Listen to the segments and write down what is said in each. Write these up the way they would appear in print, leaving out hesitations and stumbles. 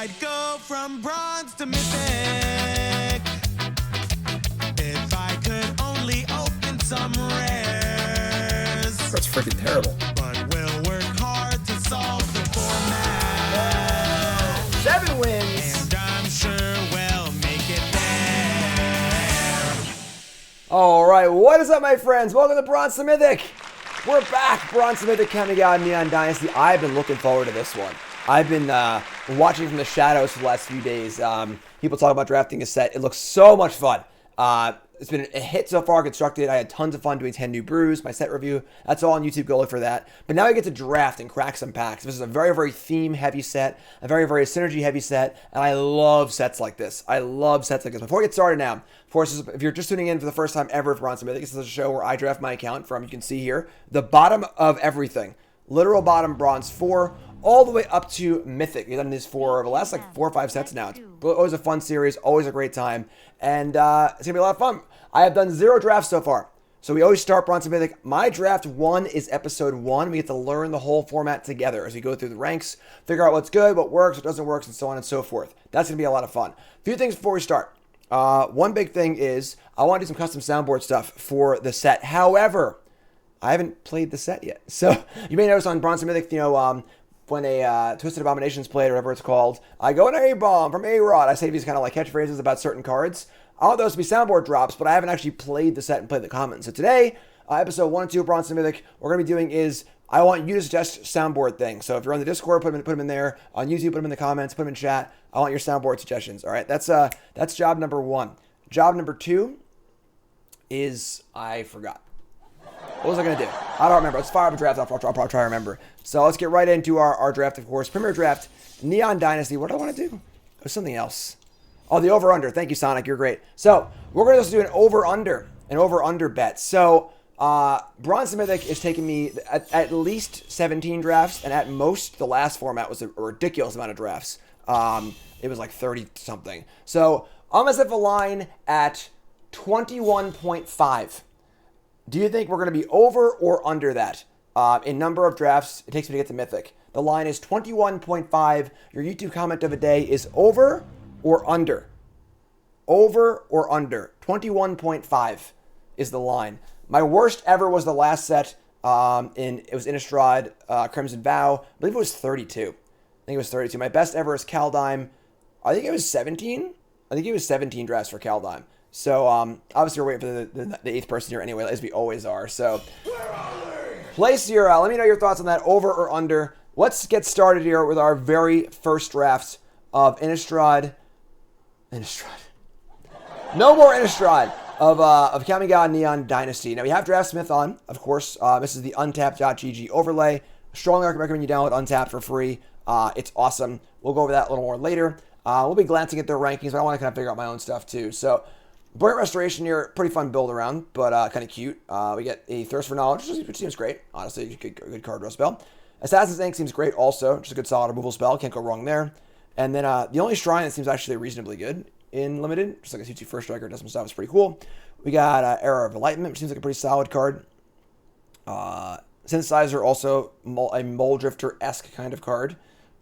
I'd go from bronze to mythic if I could only open some rares. That's freaking terrible. But we'll work hard to solve the format. 7 wins. And I'm sure we'll make it there. All right, what is up, my friends? Welcome to Bronze to Mythic. We're back, Bronze to Mythic, Kamigawa Neon Dynasty. I've been looking forward to this one. I've been watching from the shadows for the last few days. People talk about drafting a set. It looks so much fun. It's been a hit so far constructed. I had tons of fun doing 10 new brews, my set review. That's all on YouTube. Go look for that. But now I get to draft and crack some packs. This is a very, very theme-heavy set, a very, very synergy-heavy set, and I love sets like this. I love sets like this. Before we get started now, of course, if you're just tuning in for the first time ever for Bronze to Mythic, this is a show where I draft my account from, you can see here, the bottom of everything. Literal bottom, Bronze 4, all the way up to Mythic. We've done these for the last 4 or 5 sets now. It's always a fun series, always a great time, and it's going to be a lot of fun. I have done 0 drafts so far. So we always start Bronze to Mythic. My draft 1 is episode 1. We get to learn the whole format together as we go through the ranks, figure out what's good, what works, what doesn't work, and so on and so forth. That's going to be a lot of fun. A few things before we start. One big thing is I want to do some custom soundboard stuff for the set. However, I haven't played the set yet. So you may notice on Bronze to Mythic, when a Twisted Abominations played, or whatever it's called, I go an A-bomb from A-Rod. I say these kind of like catchphrases about certain cards. I want those to be soundboard drops, but I haven't actually played the set and played the commons. So today, episode 1 and 2 of Bronze to Mythic, what we're going to be doing is I want you to suggest soundboard things. So if you're on the Discord, put them in there. On YouTube, put them in the comments, put them in chat. I want your soundboard suggestions. All right, that's job number 1. Job number 2 is I forgot. What was I going to do? I don't remember. Let's fire up a draft. I'll try to remember. So let's get right into our draft, of course. Premier draft, Neon Dynasty. What do I want to do? It was something else. Oh, the over-under. Thank you, Sonic. You're great. So we're going to do an over-under bet. So Bronze to Mythic is taking me at least 17 drafts, and at most, the last format was a ridiculous amount of drafts. It was like 30-something. So I'm going to set the line at 21.5. Do you think we're going to be over or under that in number of drafts it takes me to get to Mythic? The line is 21.5. Your YouTube comment of the day is over or under. Over or under. 21.5 is the line. My worst ever was the last set. It was Innistrad Crimson Vow. I believe it was 32. My best ever is Kaldheim. I think it was 17. I think it was 17 drafts for Kaldheim. So, obviously we're waiting for the 8th person here anyway, as we always are. So, place your, let me know your thoughts on that, over or under. Let's get started here with our very first draft of Innistrad. No more Innistrad of Kamigawa Neon Dynasty. Now, we have Draftsmith on, of course. This is the untapped.gg overlay. Strongly recommend you download Untapped for free. It's awesome. We'll go over that a little more later. We'll be glancing at their rankings, but I want to kind of figure out my own stuff too. So, Buoyant Restoration here, pretty fun build around, but kind of cute. We get a Thirst for Knowledge, which seems great. Honestly, good card draw spell. Assassin's Ink seems great also, just a good solid removal spell. Can't go wrong there. And then the only Shrine that seems actually reasonably good in Limited, just like a 2/2 First Striker, does some stuff. It's pretty cool. We got Era of Enlightenment, which seems like a pretty solid card. Synthesizer, also a Mole Drifter-esque kind of card.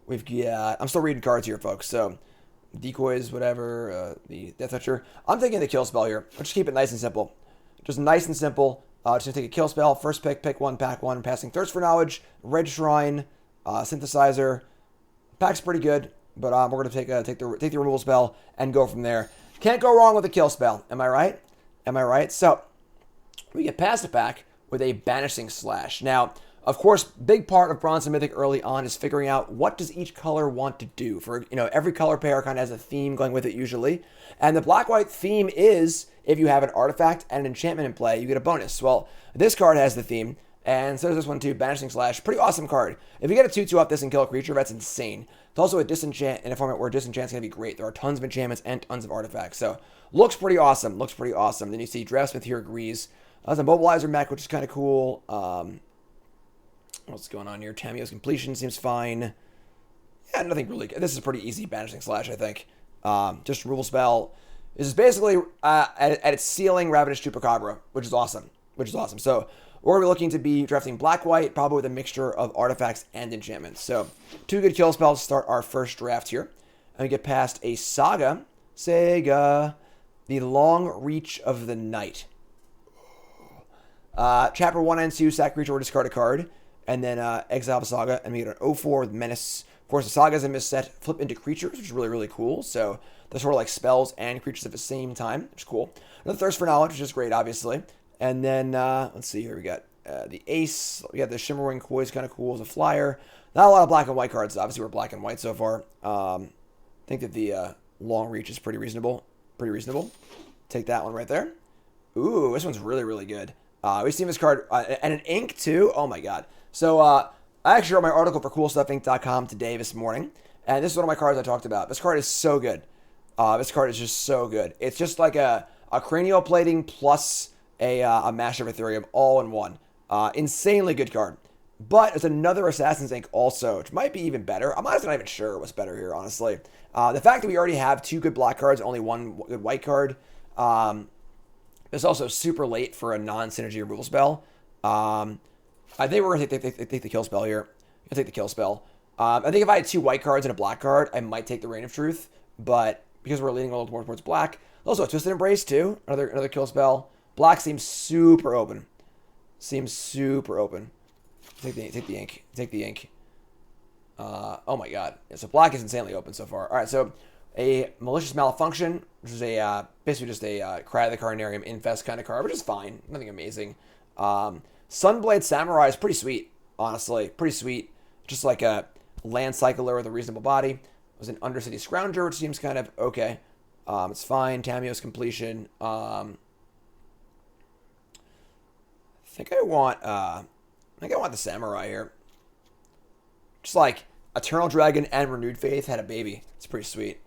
We've got, I'm still reading cards here, folks, so decoys, whatever, the Death Toucher. I'm taking the kill spell here. Let's just keep it nice and simple. Just nice and simple. Just gonna take a kill spell. First pick 1, pack 1. Passing Thirst for Knowledge, Red Shrine, Synthesizer. Pack's pretty good, but we're gonna take the removal spell and go from there. Can't go wrong with a kill spell. Am I right? Am I right? So we get past the pack with a Banishing Slash. Now, of course, big part of Bronze and Mythic early on is figuring out what does each color want to do. For, every color pair kind of has a theme going with it usually. And the black-white theme is, if you have an artifact and an enchantment in play, you get a bonus. Well, this card has the theme, and so does this one too, Banishing Slash. Pretty awesome card. If you get a 2/2 off this and kill a creature, that's insane. It's also a disenchant in a format where disenchant's going to be great. There are tons of enchantments and tons of artifacts. So, looks pretty awesome. Then you see Draftsmith here agrees. There's a Mobilizer mech, which is kind of cool. What's going on here? Tameo's Completion seems fine. Yeah, nothing really good. This is pretty easy Banishing Slash, I think. Just removal spell. This is basically, at its ceiling, Ravenous Chupacabra, which is awesome. So, we're going to be looking to be drafting black-white, probably with a mixture of artifacts and enchantments. So, 2 good kill spells to start our first draft here. And we get past a Saga. Sega. The Long Reach of the Night. Chapter 1 and 2, sack creature or discard a card. And then exile the Saga. And we get an 0-4 with Menace. Of course, the Sagas in this set flip into creatures, which is really, really cool. So they're sort of like spells and creatures at the same time, which is cool. Another Thirst for Knowledge, which is great, obviously. And then, let's see here. We got the Ace. We got the Shimmerwing Koi, is kind of cool as a flyer. Not a lot of black and white cards. Obviously, we're black and white so far. I think that the Long Reach is pretty reasonable. Pretty reasonable. Take that one right there. Ooh, this one's really, really good. We've seen this card, and an ink too. Oh my god. So, I actually wrote my article for CoolStuffInc.com today, this morning, and this is one of my cards I talked about. This card is so good. This card is just so good. It's just like a cranial plating plus a Master of Ethereum all in one. Insanely good card. But there's another Assassin's Ink also, which might be even better. I'm honestly not even sure what's better here, honestly. The fact that we already have 2 good black cards, only 1 good white card. It's also super late for a non-synergy removal spell. I think we're going to take the kill spell here. I'm going to take the kill spell. I think if I had 2 white cards and a black card, I might take the Reign of Truth. But because we're leaning a little more towards black. Also, a Twisted Embrace too. Another kill spell. Black seems super open. Take the ink. Take the ink. Oh my god. Yeah, so black is insanely open so far. Alright, so a Malicious Malfunction, which is a basically just a Cry of the Carnarium Infest kind of card, which is fine. Nothing amazing. Sunblade Samurai is pretty sweet, honestly. Pretty sweet. Just like a land cycler with a reasonable body. It was an Undercity Scrounger, which seems kind of okay. It's fine. Tamiyo's Completion. I think I want the Samurai here. Just like Eternal Dragon and Renewed Faith had a baby. It's pretty sweet.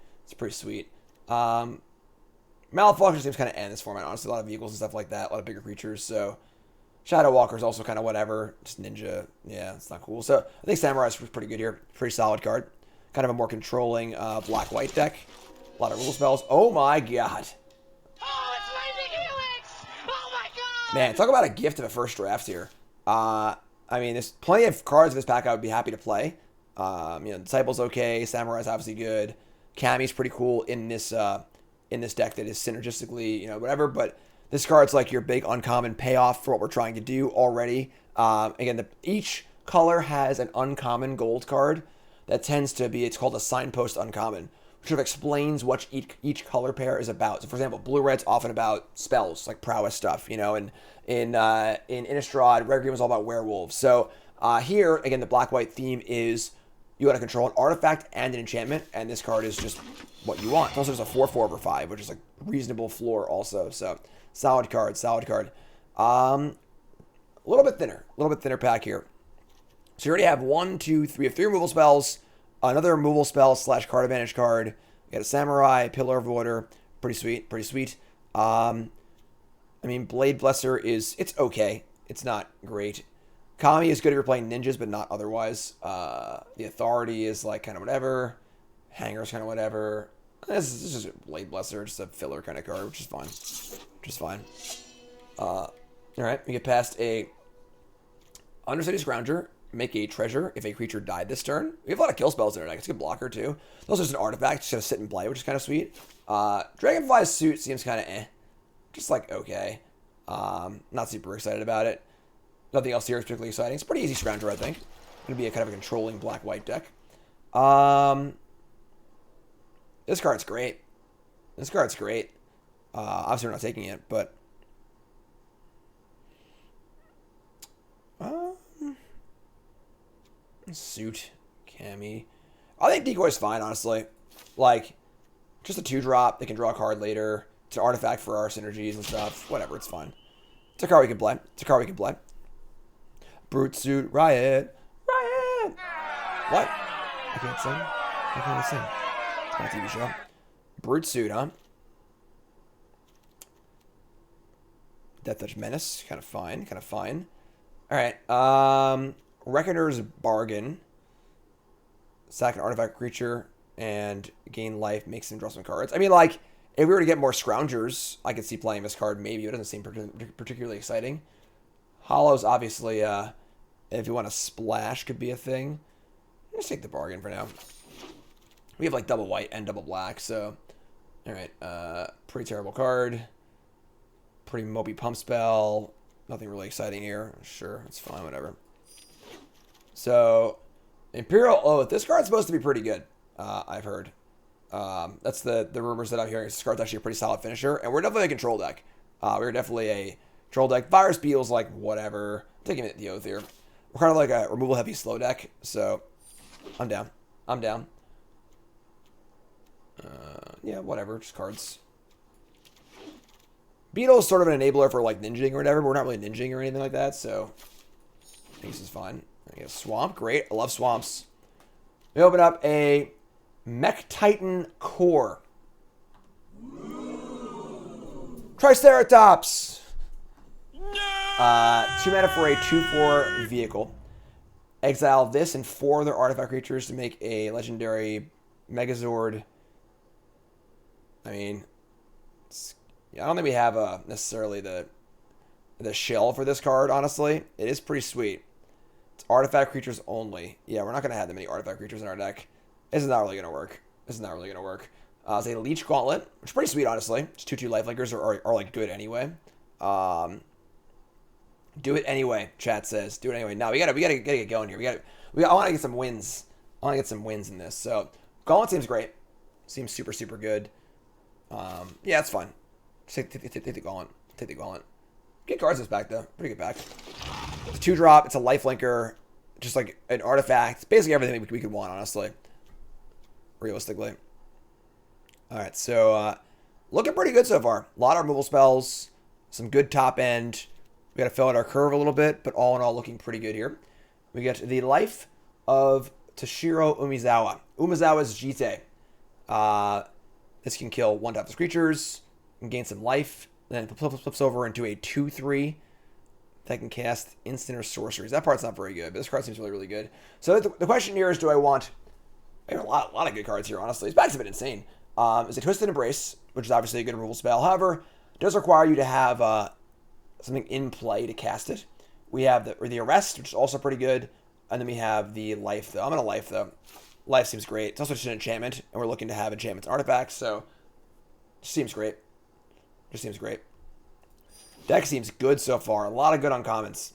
Malfunction seems kind of end this format, honestly. A lot of vehicles and stuff like that. A lot of bigger creatures, so Shadow Walker's also kind of whatever. Just ninja. Yeah, it's not cool. So I think Samurai's pretty good here. Pretty solid card. Kind of a more controlling black-white deck. A lot of rule spells. Oh my god. Oh, it's Lightning Helix! Oh my god! Man, talk about a gift of a first draft here. I mean, there's plenty of cards in this pack I would be happy to play. Disciple's okay. Samurai's obviously good. Kami's pretty cool in this deck that is synergistically, whatever. But this card's like your big uncommon payoff for what we're trying to do already. Again, each color has an uncommon gold card that tends to be, it's called a signpost uncommon, which sort of explains what each color pair is about. So, for example, blue-red's often about spells, like prowess stuff, and in Innistrad, red green was all about werewolves. So here, again, the black-white theme is you got to control an artifact and an enchantment, and this card is just what you want. Also, there's a 4/4 over 5, which is a reasonable floor also. So, solid card. A little bit thinner pack here. So you already have 3 removal spells, another removal spell / card advantage card. You got a Samurai, Pillar of Order, pretty sweet. Blade Blesser it's okay. It's not great. Kami is good if you're playing ninjas, but not otherwise. The Authority is like kind of whatever. Hanger's kind of whatever. This is just a Blade Blesser, just a filler kind of card, which is fine. All right, we get past a Undercity Scrounger. Make a treasure if a creature died this turn. We have a lot of kill spells in our deck. It's a good blocker too. It's also just an artifact. Just gonna sit and play, which is kind of sweet. Dragonfly's Suit seems kind of just like okay. Not super excited about it. Nothing else here is particularly exciting. It's a pretty easy Scrounger, I think. Gonna be a kind of a controlling black-white deck. This card's great. Obviously we're not taking it, but Suit, Kami. I think Decoy's fine, honestly. Like, just a 2-drop. They can draw a card later. It's an artifact for our synergies and stuff. Whatever, it's fine. It's a card we can play. Brute Suit, Riot. What? I can't sing. It's my TV show. Brute Suit, huh? Death Touch Menace, kind of fine. Alright, Reckoner's Bargain. Sack an artifact creature and gain life, makes them draw some cards. I mean, like, if we were to get more Scroungers, I could see playing this card maybe. It doesn't seem particularly exciting. Hollow's obviously, if you want to splash, could be a thing. Let's take the Bargain for now. We have like double white and double black, so all right. Pretty terrible card. Pretty mopey pump spell. Nothing really exciting here. Sure, it's fine, whatever. So Imperial Oath. This card's supposed to be pretty good. I've heard. That's the rumors that I'm hearing. This card's actually a pretty solid finisher, and we're definitely a control deck. We're definitely a control deck. Virus Beetle's like whatever. I'm taking the Oath here. We're kind of like a removal heavy slow deck, so I'm down. I'm down. Yeah, whatever. Just cards. Beetle is sort of an enabler for like ninjing or whatever, but we're not really ninjing or anything like that, so I think this is fine. I guess Swamp, great. I love swamps. We open up a Mech Titan Core. Triceratops. 2 mana for a 2/4 vehicle. Exile this and 4 other artifact creatures to make a legendary Megazord. I mean, I don't think we have necessarily the shell for this card, honestly. It is pretty sweet. It's artifact creatures only. Yeah, we're not going to have that many artifact creatures in our deck. This is not really going to work. This is not really going to work. It's a Leech Gauntlet, which is pretty sweet, honestly. It's 2/2 lifelinkers are like good anyway. Do it anyway, chat says. Do it anyway. Now we gotta get going here. I want to get some wins. I want to get some wins in this. So Gauntlet seems great. Seems super good. Yeah, it's fine. Take the Gauntlet. Take the Gauntlet. Get cards this back though. Pretty good back. It's a 2-drop. It's a lifelinker. Just like an artifact. It's basically everything we could want, honestly. Realistically. All right, so looking pretty good so far. A lot of removal spells. Some good top end. We got to fill out our curve a little bit, but all in all, looking pretty good here. We get the Life of Toshiro Umezawa. Umezawa's Jite. This can kill 1 type of creatures and gain some life. Then it flips over into a 2/3 that can cast instant or sorceries. That part's not very good, but this card seems really good. So the question here is, do I want... I have a lot of good cards here, honestly. This back's a bit insane. It's a Twisted Embrace, which is obviously a good removal spell. However, it does require you to have something in play to cast it. We have the Arrest, which is also pretty good. And then we have the Life, though. I'm going to Life, though. Life seems great. It's also just an enchantment, and we're looking to have enchantments and artifacts, so it seems great. Just seems great. Deck seems good so far. A lot of good uncommons.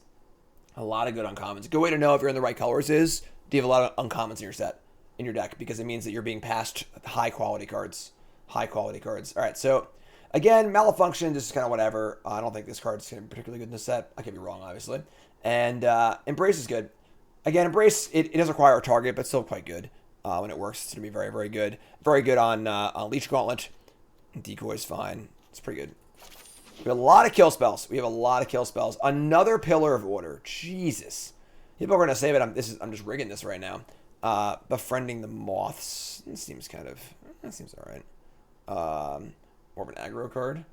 A lot of good uncommons. A good way to know if you're in the right colors is, do you have a lot of uncommons in your set, in your deck, because it means that you're being passed high-quality cards. High-quality cards. All right, so, again, Malfunction, just kind of whatever. I don't think this card's particularly good in this set. I could be wrong, obviously. And Embrace is good. Again, Embrace, it does require a target, but still quite good. When it works, it's going to be very good. Very good on Leech Gauntlet. Decoy's fine. It's pretty good. We have a lot of kill spells. Another Pillar of Order. Jesus. People are going to say that I'm just rigging this right now. Befriending the Moths. That seems alright. More of an aggro card.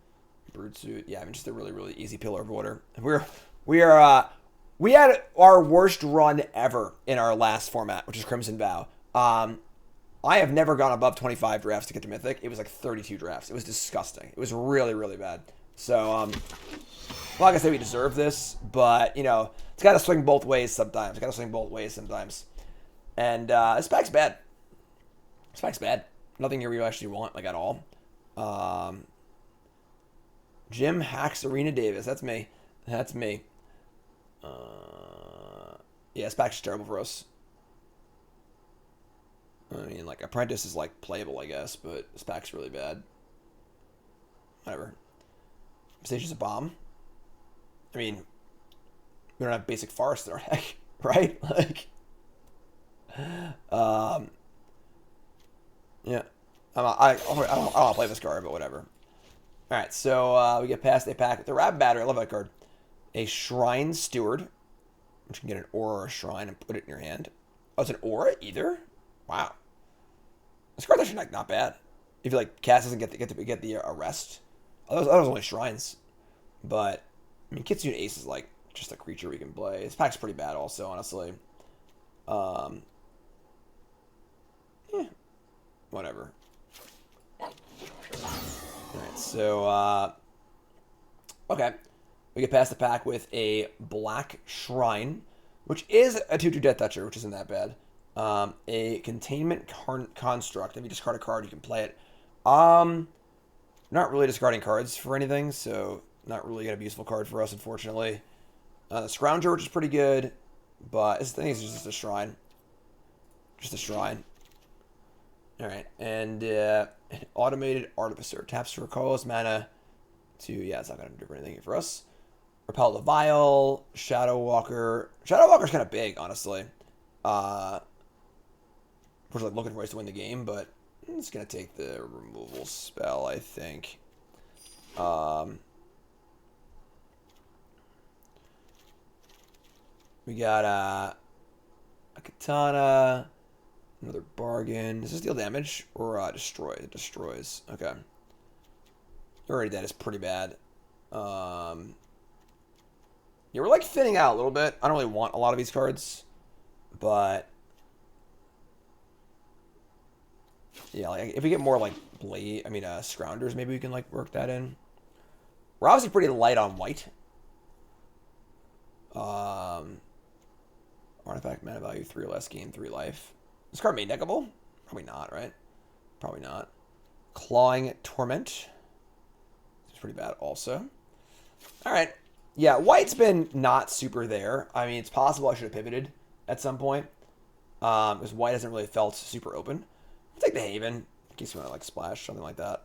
Brood Suit. Yeah, I mean, just a really easy Pillar of Order. We had our worst run ever in our last format, which is Crimson Vow. I have never gone above 25 drafts to get to Mythic. It was like 32 drafts. It was disgusting. It was really bad. So, I'm not going to say we deserve this, but, you know, it's got to swing both ways sometimes. And this pack's bad. Nothing here we actually want, like, at all. Jim Hacks Arena Davis. That's me. Yeah, this pack's terrible for us. I mean, like, Apprentice is, like, playable, I guess, but this pack's really bad. Whatever. Station's a bomb. I mean, we don't have basic Forest in our deck, right? Like, yeah. I don't want to play this card, but whatever. Alright, so we get past a pack with the Rab Battery. I love that card. A Shrine Steward, which can get an aura or a shrine and put it in your hand. Oh, it's an aura either? Wow. This card's actually like not bad. If you like cast doesn't get the arrest. Oh, those only shrines. But I mean, Kitsune Ace is like just a creature we can play. This pack's pretty bad also, honestly. Yeah. Whatever. Alright, so okay. We get past the pack with a Black Shrine, which is a 2/2 Death Toucher, which isn't that bad. A containment construct. If you discard a card, you can play it. Not really discarding cards for anything, so not really gonna be a useful card for us, unfortunately. Scrounger, which is pretty good, but this thing is just a shrine. Just a shrine. Alright, and an automated artificer. Taps for colorless mana to, yeah, it's not gonna do anything for us. Repel the Vial, Shadow Walker. Shadow Walker's kind of big, honestly. Of course, like looking for ways to win the game, but I'm just gonna take the removal spell, I think. We got a katana, another bargain. Does this deal damage or destroy? It destroys. Okay. Already that is pretty bad. Yeah, we're like thinning out a little bit. I don't really want a lot of these cards, but yeah, like if we get more like Scroungers, maybe we can like work that in. We're obviously pretty light on white. Artifact mana value 3 or less, gain 3 life. This card main deckable? Probably not, right? Probably not. Clawing Torment. It's pretty bad also. Alright. Yeah, white's been not super there. I mean, it's possible I should have pivoted at some point. Because white hasn't really felt super open. I'll take the Haven. In case you want to like splash, something like that.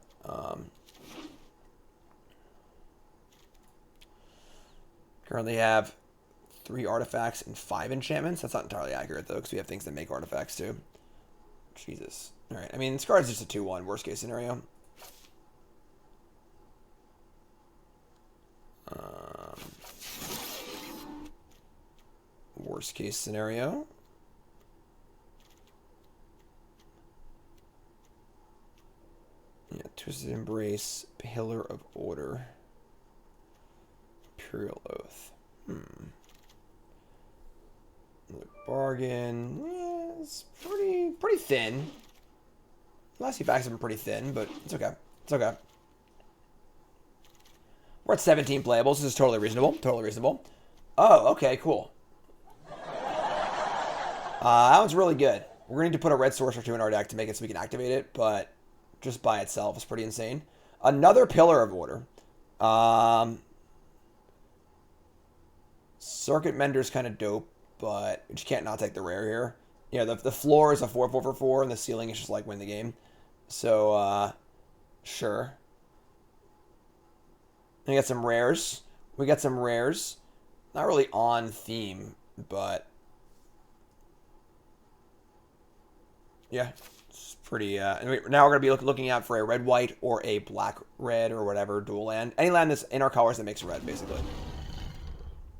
Currently have 3 artifacts and 5 enchantments. That's not entirely accurate, though, because we have things that make artifacts, too. Jesus. Alright, I mean, this card's just a 2-1, worst case scenario. Worst case scenario. Yeah, Twisted Embrace, Pillar of Order, Imperial Oath. Another bargain. Yeah, it's pretty thin. Last few packs have been pretty thin, but it's okay. It's okay. We're at 17 playables. This is totally reasonable. Totally reasonable. Oh, okay, cool. That one's really good. We're going to need to put a red source or 2 in our deck to make it so we can activate it, but just by itself is pretty insane. Another Pillar of Order. Circuit Mender's kind of dope, but we just can't not take the rare here. Yeah, the floor is a 4/4 for 4, and the ceiling is just like win the game. So, sure. And we got some rares. Not really on theme, but yeah, it's pretty. And now we're gonna be looking out for a red-white or a black-red or whatever dual land. Any land that's in our colors that makes red, basically.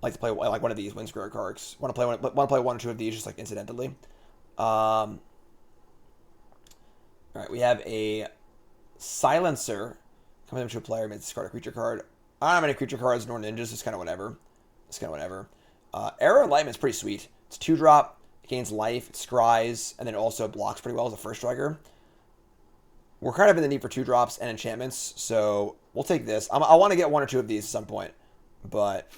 Like to play like one of these Windscrewer cards. Want to play 1 or 2 of these just like incidentally. All right, we have a Silencer coming into a player, makes discard a creature card. I don't have any creature cards nor ninjas. It's kind of whatever. Arrow Enlightenment is pretty sweet. It's 2-drop, it gains life, it scries, and then also blocks pretty well as a first striker. We're kind of in the need for 2-drops and enchantments, so we'll take this. I want to get 1 or 2 of these at some point, but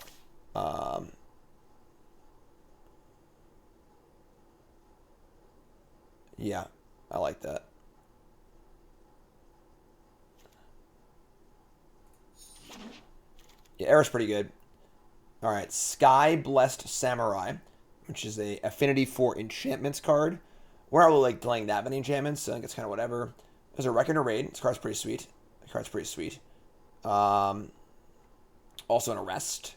yeah, I like that. Yeah, Arrow's pretty good. Alright, Sky Blessed Samurai, which is a affinity for enchantments card. We're not really like playing that many enchantments, so I think it's kind of whatever. There's a Reckoner Raid. This card's pretty sweet. Also an Arrest.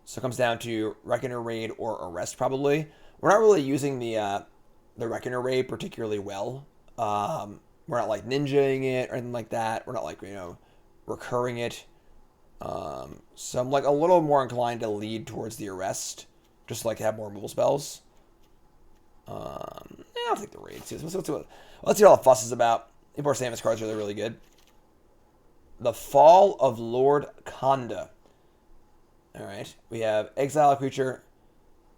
So it comes down to Reckoner Raid or Arrest, probably. We're not really using the Reckoner Raid particularly well. We're not like ninjaing it or anything like that. We're not like, recurring it. So I'm like a little more inclined to lead towards the Arrest, just to, like have more removal spells. I'll take the raid. Let's see what all the fuss is about. People are saying this card's really good. The Fall of Lord Khanda. Alright, we have exile a creature,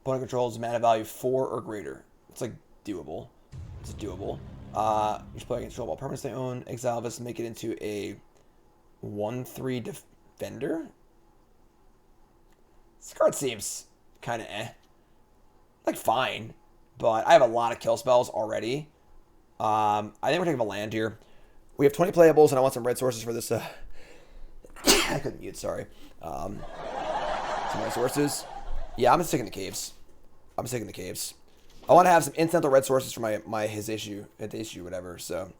opponent controls mana value 4 or greater. It's like doable. You just play against all permanents they own. Exile this, make it into a 1/3 defender. This card seems kind of like fine. but I have a lot of kill spells already. I think we're taking a land here. We have 20 playables, and I want some red sources for this. I couldn't mute, sorry. Some red sources. Yeah, I'm sticking the caves. I'm sticking the caves. I want to have some incidental red sources for his issue, whatever. So,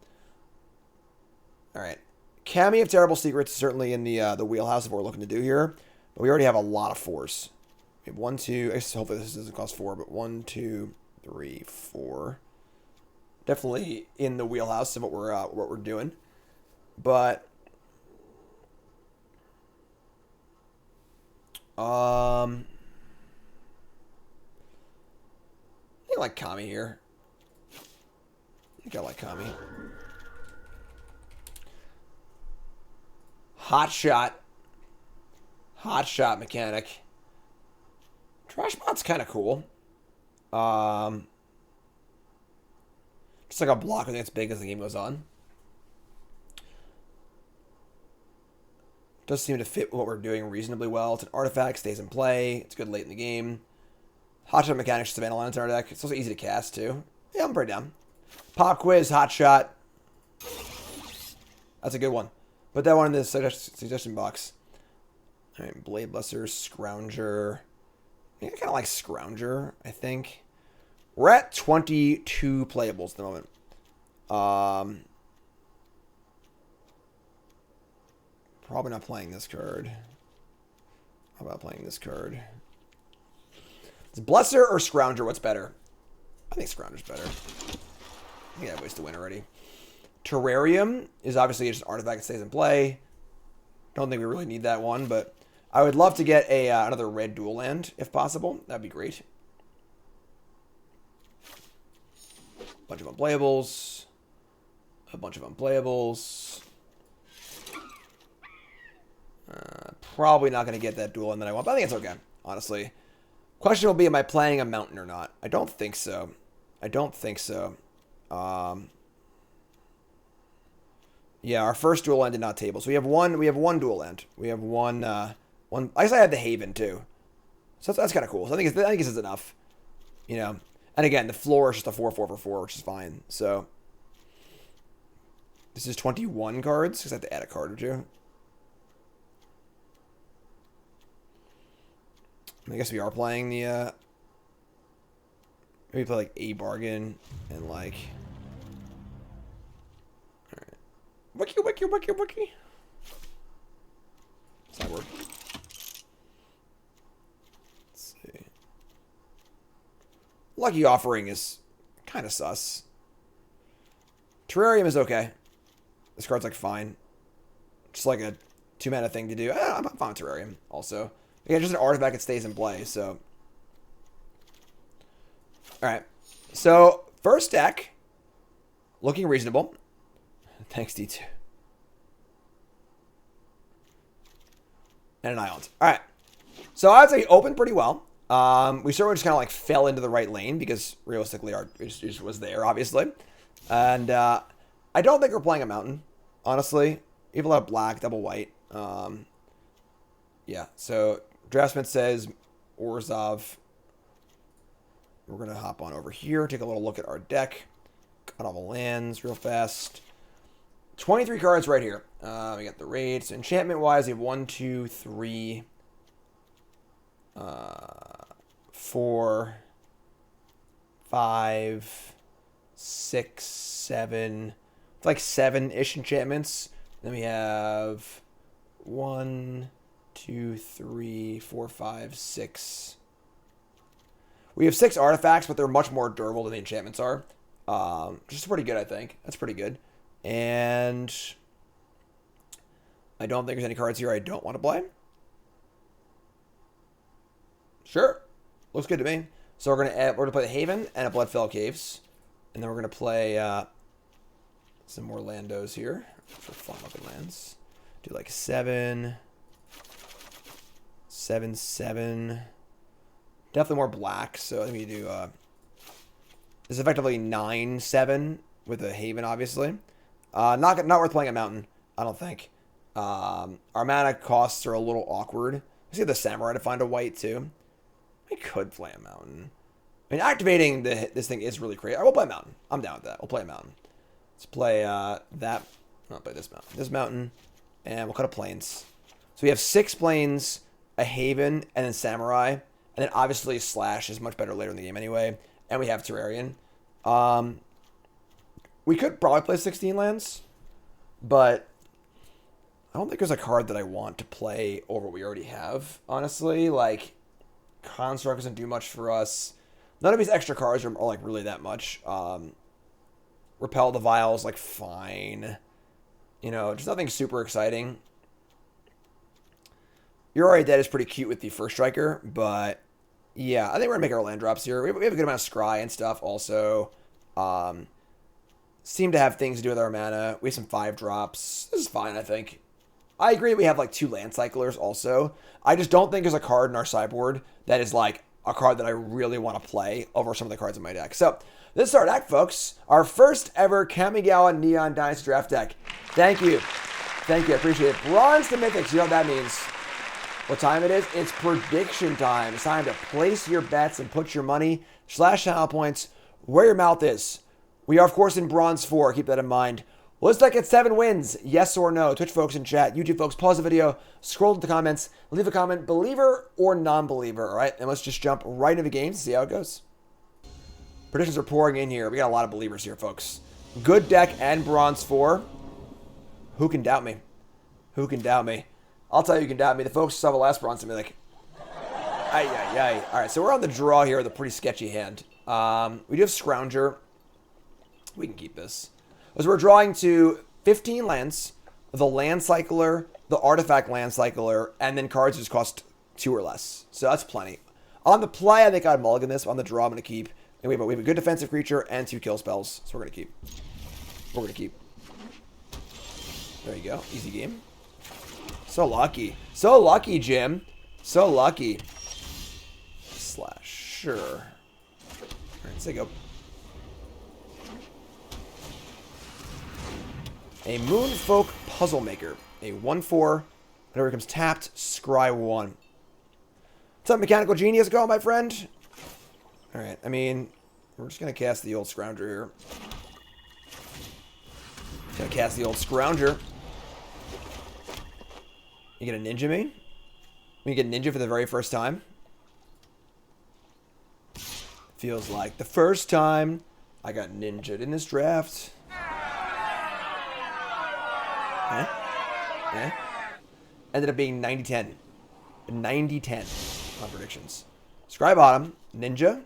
all right. Kami of Terrible Secrets is certainly in the wheelhouse of what we're looking to do here, but we already have a lot of 4s. We have 1, 2. I guess hopefully this doesn't cost 4, but 1, 2, 3, 4. Definitely in the wheelhouse of what we're doing, but I think I like Kami here. I think I like Kami. Hot shot mechanic. Trash bot's kind of cool. Just like a block that gets big as the game goes on. Does seem to fit what we're doing reasonably well. It's an artifact, stays in play. It's good late in the game. Hot shot mechanics, just Savannah Lines in our deck. It's also easy to cast too. Yeah, I'm pretty down. Pop quiz, hot shot. That's a good one. Put that one in the suggestion box. All right, Blade Blesser, Scrounger. I kind of like Scrounger, I think. We're at 22 playables at the moment. Probably not playing this card. How about playing this card? Is Blesser or Scrounger? What's better? I think Scrounger's better. I think I have ways to win already. Terrarium is obviously just an artifact that stays in play. Don't think we really need that one, but I would love to get another red dual land if possible. That'd be great. Bunch of unplayables. A bunch of unplayables. Probably not going to get that dual land that I want, but I think it's okay, honestly. Question will be, am I playing a mountain or not? I don't think so. I don't think so. Yeah, our first dual land did not table. So we have one dual land. We have one. I guess I had the Haven too. So that's kind of cool. So I think this is enough. You know. And again, the floor is just a 4/4 for 4, which is fine. So this is 21 cards because I have to add a card or two. I guess we are playing the. Maybe play like a bargain and like. All right. Wiki. Does that work? Let's see. Lucky Offering is kind of sus. Terrarium is okay. This card's like fine. Just like a 2-mana thing to do. I'm fine with Terrarium also. Again, just an artifact that stays in play, so. Alright. So, first deck. Looking reasonable. Thanks, D2. And an Ions. Alright. So, I'd say opened pretty well. We sort of just kind of like fell into the right lane because realistically, it just was there, obviously. And I don't think we're playing a mountain, honestly. Even a lot of black, double white. Yeah, so Draftsman says Orzhov. We're going to hop on over here, take a little look at our deck. Cut all the lands real fast. 23 cards right here. We got the raids. Enchantment-wise, we have 1, 2, 3, 4, 5, 6, 7. It's like 7-ish enchantments. Then we have 1, 2, 3, 4, 5, 6. We have 6 artifacts, but they're much more durable than the enchantments are. Which is pretty good, I think. That's pretty good. And I don't think there's any cards here I don't want to play. Sure. Looks good to me. So we're gonna play the Haven and a Bloodfell Caves. And then we're gonna play some more Landos here for fun looking lands. Do like 7, 7, 7. Definitely more black, so I think we do this is effectively 9, 7 with a Haven, obviously. Not worth playing a mountain, I don't think. Our mana costs are a little awkward. I see the Samurai to find a white too. I could play a mountain. I mean, activating this thing is really great. I will play Mountain. I'm down with that. We'll play a Mountain. Let's play that. I'll play this Mountain. This Mountain. And we'll cut a Plains. So we have 6 Plains, a Haven, and then Samurai. And then obviously Slash is much better later in the game anyway. And we have Terrarian. We could probably play 16 lands. But I don't think there's a card that I want to play over what we already have, honestly. Like, Construct doesn't do much for us. None of these extra cards are like really that much. Repel the Vials, like, fine. You know, just nothing super exciting. You're Already Dead is pretty cute with the First Striker, but yeah, I think we're going to make our land drops here. We have a good amount of Scry and stuff also. Seem to have things to do with our mana. We have some 5 drops. This is fine, I think. I agree we have like 2 land cyclers also. I just don't think there's a card in our sideboard that is like a card that I really want to play over some of the cards in my deck. So this is our deck, folks. Our first ever Kamigawa Neon Dynasty draft deck. Thank you. Thank you. I appreciate it. Bronze to Mythic. You know what that means. What time it is? It's prediction time. It's time to place your bets and put your money / channel points where your mouth is. We are, of course, in Bronze 4. Keep that in mind. Will this deck get 7 wins? Yes or no? Twitch folks in chat. YouTube folks, pause the video. Scroll to the comments. Leave a comment. Believer or non-believer. All right? And let's just jump right into the game to see how it goes. Predictions are pouring in here. We got a lot of believers here, folks. Good deck and Bronze 4. Who can doubt me? Who can doubt me? I'll tell you who can doubt me. The folks who saw the last Bronze Mythic. Ay, ay, ay. All right, so we're on the draw here with a pretty sketchy hand. We do have Scrounger. We can keep this. As we're drawing to 15 lands, the Land Cycler, the Artifact Land Cycler, and then cards just cost 2 or less. So that's plenty. On the play, I think I'd mulligan this. On the draw, I'm going to keep. And we have a good defensive creature and 2 kill spells. So we're going to keep. We're going to keep. There you go. Easy game. So lucky. So lucky, Jim. So lucky. Slash. Sure. All right, so go. A Moonfolk Puzzle Maker. A 1/4. Whenever it comes tapped, scry 1. What's up, Mechanical Genius? Go, my friend. Alright, I mean, we're just going to cast the old Scrounger here. Going to cast the old Scrounger. You get a Ninja me? We get Ninja for the very first time. Feels like the first time I got ninja'd in this draft. Ended up being 90-10. 90-10 on predictions. Scry bottom. Ninja.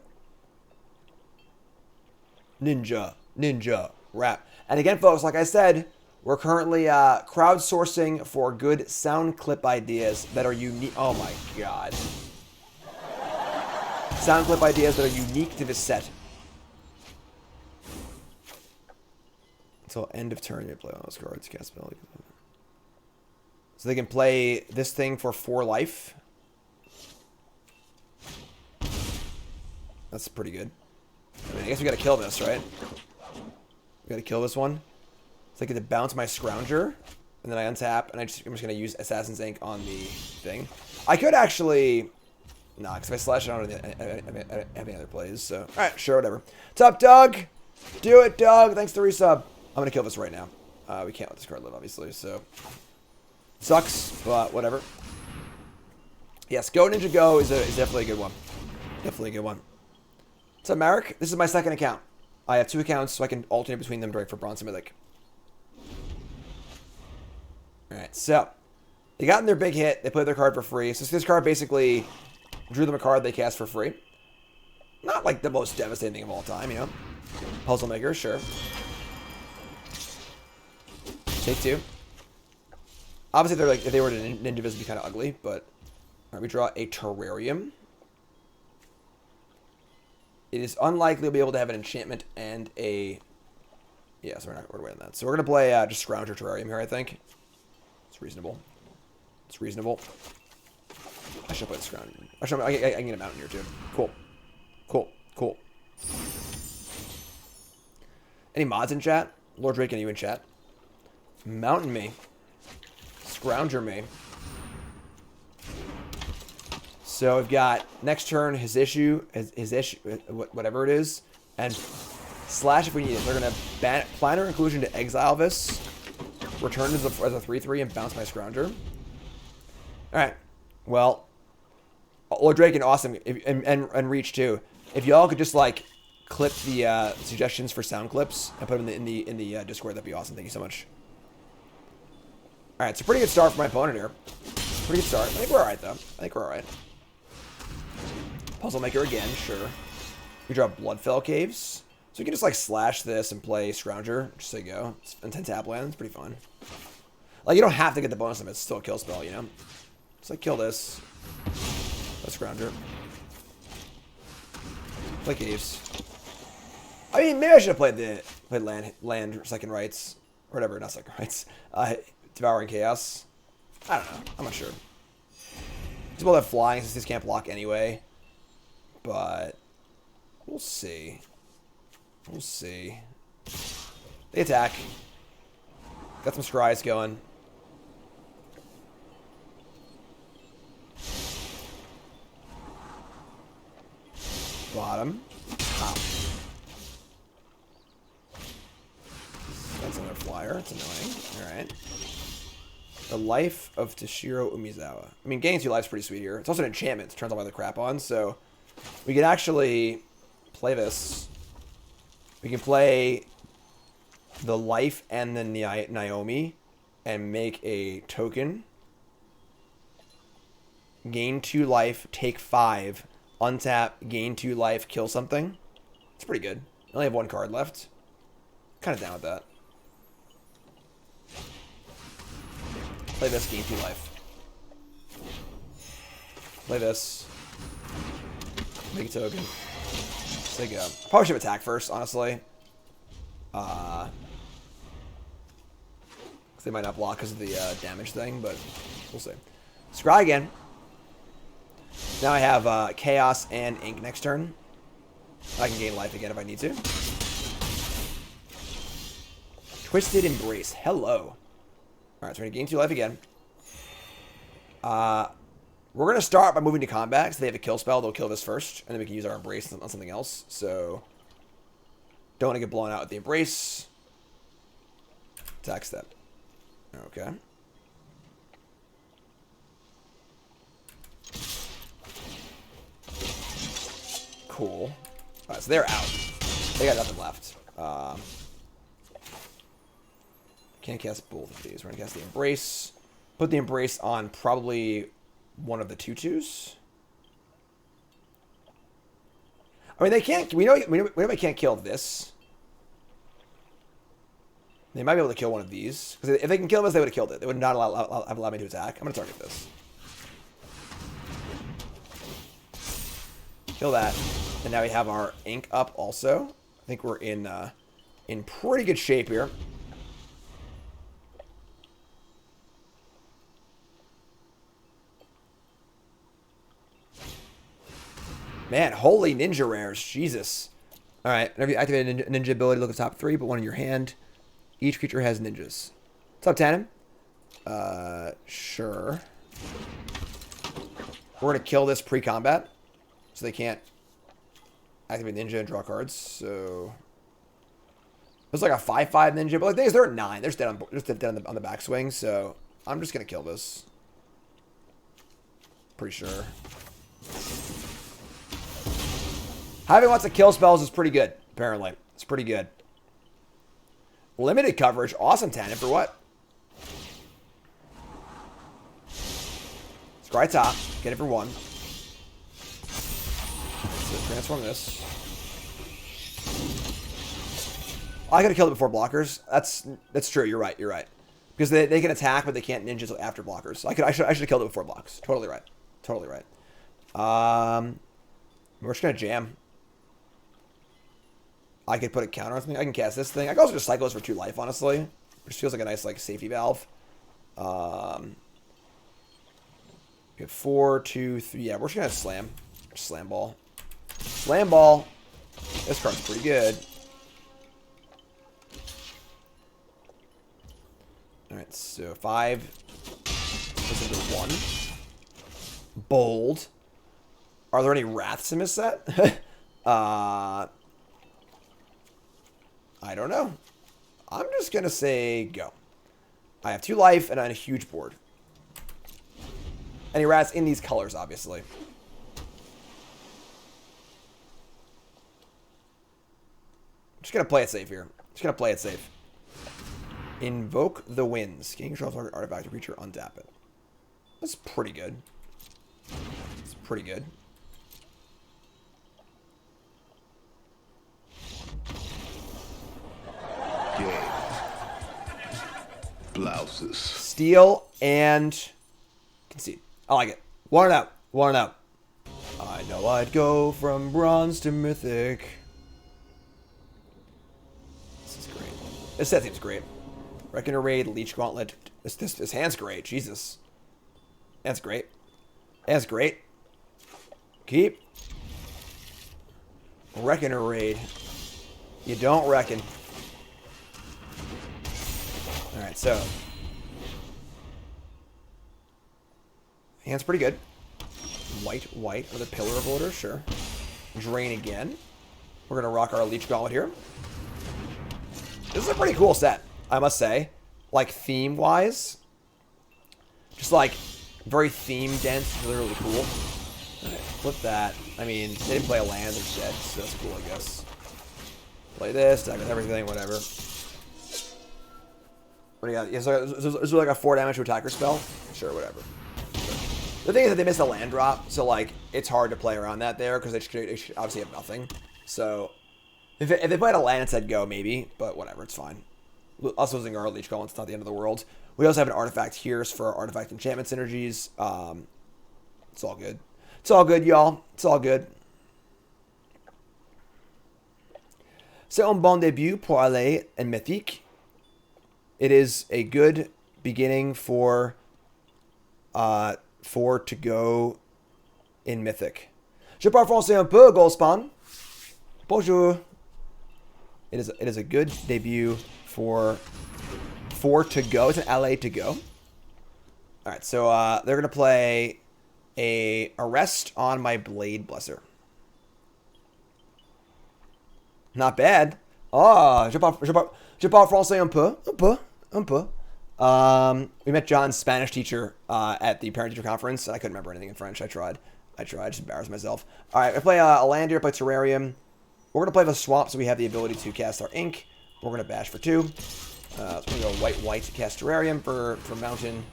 Ninja. Wrap. And again, folks, like I said, we're currently crowdsourcing for good sound clip ideas that are unique. Oh my god. Sound clip ideas that are unique to this set. Until end of turn, you play on those cards. Cast spell. So they can play this thing for 4 life. That's pretty good. I mean, I guess we gotta kill this, right? We gotta kill this one. So I get to bounce my Scrounger, and then I untap, and I'm just gonna use Assassin's Ink on the thing. I could actually... Nah, because if I slash it, I don't have any other plays, so... Alright, sure, whatever. What's up, Doug? Do it, Doug! Thanks for the resub. I'm gonna kill this right now. We can't let this card live, obviously, so... Sucks, but whatever. Yes, Go Ninja Go is definitely a good one. Definitely a good one. What's up, Marek? This is my second account. I have 2 accounts, so I can alternate between them for Bronze and Mythic. Alright, so... They got in their big hit. They played their card for free. So this card basically drew them a card they cast for free. Not like the most devastating thing of all time, you know? Puzzle Maker, sure. Take 2. Obviously, they're like, if they were to Ninja Viz, it'd be kind of ugly, but... Alright, we draw a Terrarium. It is unlikely we'll be able to have an enchantment and a... Yeah, so we're not going to win that. So we're going to play just Scrounger Terrarium here, I think. It's reasonable. It's reasonable. I should play the Scrounger. I can get a Mountain here, too. Cool. Cool. Cool. Any mods in chat? Lord Drake, are you in chat? Mountain me. Scrounger me. So we've got next turn his issue, whatever it is, and slash if we need it. They're gonna plan our inclusion to exile this, return as a 3/3, and bounce my Scrounger. All right. Well, Lord Drake and Awesome and Reach too. If y'all could just like clip the suggestions for sound clips and put them in the Discord, that'd be awesome. Thank you so much. All right, it's a pretty good start for my opponent here. Pretty good start. I think we're all right though. I think we're all right. Puzzle Maker again, sure. We draw Bloodfell Caves. So we can just like slash this and play Scrounger, just so you go. It's 10 tap land, it's pretty fun. Like you don't have to get the bonus limit, it's still a kill spell, you know? Just like kill this. Play Scrounger. Play Caves. I mean, maybe I should have played land second rights. Or whatever, not second rights. Devouring Chaos. I don't know. I'm not sure. He's able to have flying since he can't block anyway. But we'll see. We'll see. They attack. Got some scries going. Bottom. Wow. That's another flyer. It's annoying. Alright. The Life of Toshiro Umizawa. I mean, gaining 2 lives is pretty sweet here. It's also an enchantment. It turns all my other crap on, so we can actually play this. We can play the Life and the Naomi and make a token. Gain 2 life, take 5. Untap, gain 2 life, kill something. It's pretty good. I only have 1 card left. Kind of down with that. Play this, gain 2 life. Play this. Make a token. There you go. Probably should have attacked first, honestly. Because they might not block because of the damage thing, but we'll see. Scry again. Now I have Chaos and Ink next turn. I can gain life again if I need to. Twisted Embrace. Hello. Alright, so we're going to gain 2 life again. We're going to start by moving to combat, so they have a kill spell. They'll kill this first, and then we can use our Embrace on something else. So, don't want to get blown out with the Embrace. Attack step. Okay. Cool. Alright, so they're out. They got nothing left. Can't cast both of these. We're going to cast the Embrace. Put the Embrace on probably one of the 2/2s. I mean, they can't... We know they can't kill this. They might be able to kill one of these. Because if they can kill this, they would have killed it. They would not have allowed me to attack. I'm going to target this. Kill that. And now we have our Ink up also. I think we're in pretty good shape here. Man, holy ninja rares. Jesus. Alright, whenever you activate a ninja ability, look at the top 3, but 1 in your hand. Each creature has ninjas. What's up, Tannen? Sure. We're going to kill this pre-combat. So they can't activate ninja and draw cards. So it's like a 5/5 ninja, but like the thing is, they're at 9. They're just dead on the backswing. So I'm just gonna kill this. Pretty sure. Having lots of kill spells is pretty good. Apparently, it's pretty good. Limited coverage, awesome. Tannen for what? Scry top, get it for 1. So transform this. Oh, I could have killed it before blockers. That's true. You're right. You're right. Because they can attack, but they can't ninja until after blockers. So I should have killed it before blocks. Totally right. Totally right. We're just gonna jam. I could put a counter on something. I can cast this thing. I can also just cycle this for 2 life, honestly. Which feels like a nice like safety valve. We have 4, 2, 3. Yeah, we're just gonna slam. Slam ball. Slam ball. This card's pretty good. Alright, so 5. This into 1. Bold. Are there any Wraths in this set? I don't know. I'm just going to say go. I have 2 life and a huge board. Any Wraths in these colors, obviously. Just going to play it safe here. Just going to play it safe. Invoke the Winds. Gain control of target artifact to creature, untap it. That's pretty good. It's pretty good. Game. Blouses. Steal and concede. I like it. 1-0. 1-0. I know I'd go from bronze to mythic. This is great. This set seems great. Reckoner Raid, Leech Gauntlet. This hand's great. Jesus. That's great. That's great. Keep. Reckoner Raid. You don't reckon. Alright, so. Hand's pretty good. White, white, with a Pillar of Order, sure. Drain again. We're going to rock our Leech Gauntlet here. This is a pretty cool set, I must say. Like, theme-wise. Just, like, very theme-dense. Really, really cool. Alright, flip that. I mean, they didn't play a land instead, so that's cool, I guess. Play this, attack with everything, whatever. What do you got? Is there like a 4 damage to attacker spell? Sure, whatever. The thing is that they missed a land drop, so like it's hard to play around that there because they should obviously have nothing. So if they played a land and said go, maybe, but whatever, it's fine. Us losing our Leech Golem, it's not the end of the world. We also have an artifact here for our artifact enchantment synergies. It's all good. It's all good, y'all. It's all good. C'est un bon début pour aller en Mythic. It is a good beginning for to go in Mythic. Je parle français un peu, Goldspan. Bonjour. It is a good debut for to go. It's an LA to go. All right, so they're gonna play a arrest on my Blade Blesser. Not bad. Oh, je parle français un peu. Un peu. We met John's Spanish teacher at the parent-teacher conference, and I couldn't remember anything in French. I tried. Just embarrassed myself. All right, I play a land here, play Terrarium. We're going to play the swamp, so we have the ability to cast our Ink. We're going to bash for 2. So we're going to go white to cast Terrarium for Mountain.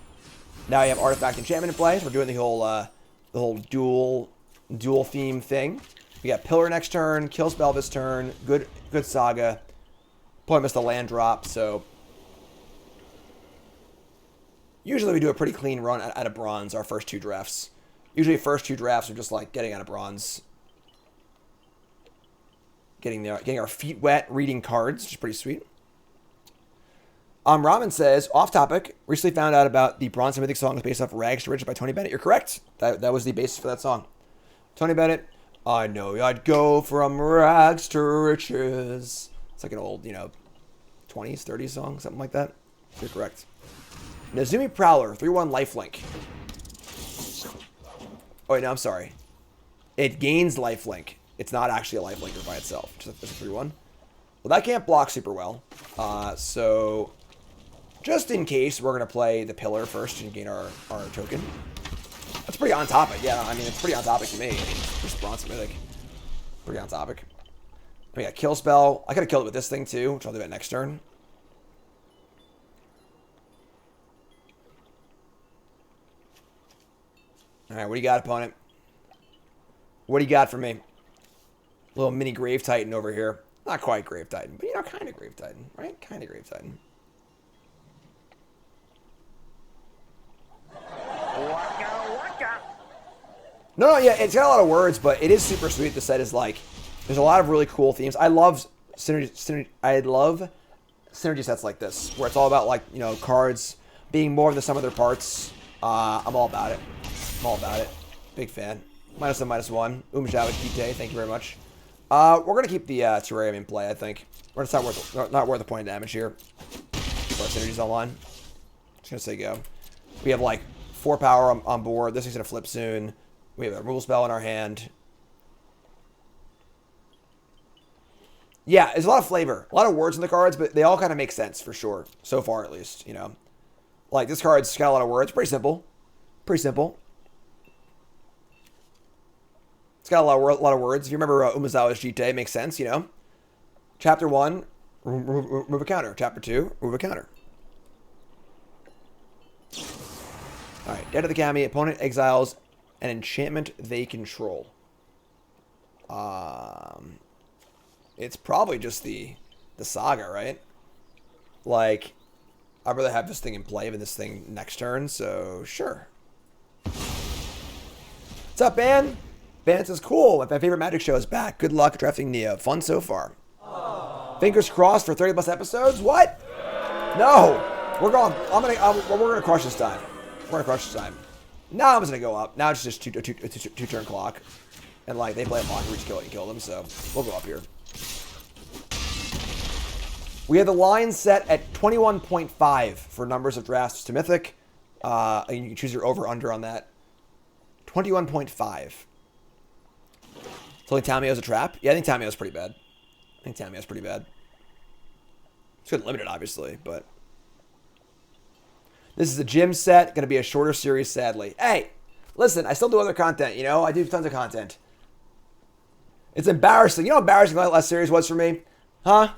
Now you have Artifact Enchantment in play, so we're doing the whole dual theme thing. We got Pillar next turn, Kill Spell this turn, good Saga. Probably missed a land drop, so usually we do a pretty clean run out of bronze our first 2 drafts. Usually first 2 drafts are just like getting out of bronze. Getting our feet wet, reading cards, which is pretty sweet. Ramen says, off topic, recently found out about the Bronze and Mythic song based off Rags to Riches by Tony Bennett. You're correct. That was the basis for that song. Tony Bennett, I know I'd go from rags to riches. It's like an old, 20s, 30s song, something like that. You're correct. Nazumi Prowler, 3/1 lifelink. Oh, wait, no, I'm sorry. It gains lifelink. It's not actually a lifelinker by itself. Just a 3/1. Well, that can't block super well. So, just in case, we're going to play the Pillar first and gain our token. That's pretty on topic. Yeah, I mean, it's pretty on topic to me. I mean, just Bronze Mythic. Pretty on topic. We got Kill Spell. I could have killed it with this thing, too, which I'll do that next turn. Alright, what do you got, opponent? What do you got for me? Little mini Grave Titan over here. Not quite Grave Titan, but, kind of Grave Titan, right? Kind of Grave Titan. No, yeah, it's got a lot of words, but it is super sweet. The set is like, there's a lot of really cool themes. I love synergy sets like this, where it's all about, like, cards being more than the sum of their parts. I'm all about it. I'm all about it. Big fan. -1, -1. Umjao Kite, thank you very much. We're going to keep the Terrarium in play, I think. It's not worth the point of damage here. Keep our synergies online. Just going to say go. We have, like, 4 power on board. This is going to flip soon. We have a removal spell in our hand. Yeah, there's a lot of flavor. A lot of words in the cards, but they all kind of make sense for sure. So far, at least, you know. Like, this card's got a lot of words. Pretty simple. Pretty simple. It's got a lot of words. If you remember Umezawa's Jite, makes sense, you know. Chapter 1, remove a counter. Chapter 2, remove a counter. Alright, Dead of the Kami. Opponent exiles an enchantment they control. It's probably just the Saga, right? Like, I'd rather have this thing in play than this thing next turn, so sure. What's up, Ban? Ban says, cool, my favorite Magic show is back. Good luck drafting Neo. Fun so far. Aww. Fingers crossed for 30 plus episodes? What? No. We're going, we're gonna crush this time. We're gonna crush this time. Now I'm just gonna go up. Now it's just two turn clock. And like, they play a block, we just kill them, so we'll go up here. We have the line set at 21.5 for numbers of drafts to Mythic. And you can choose your over-under on that. 21.5. So Tamiyo's a trap? Yeah, I think Tamiyo's pretty bad. It's good limited, obviously, but... This is a gym set. Going to be a shorter series, sadly. Hey, listen, I still do other content, you know? I do tons of content. It's embarrassing. You know how embarrassing that last series was for me? Huh?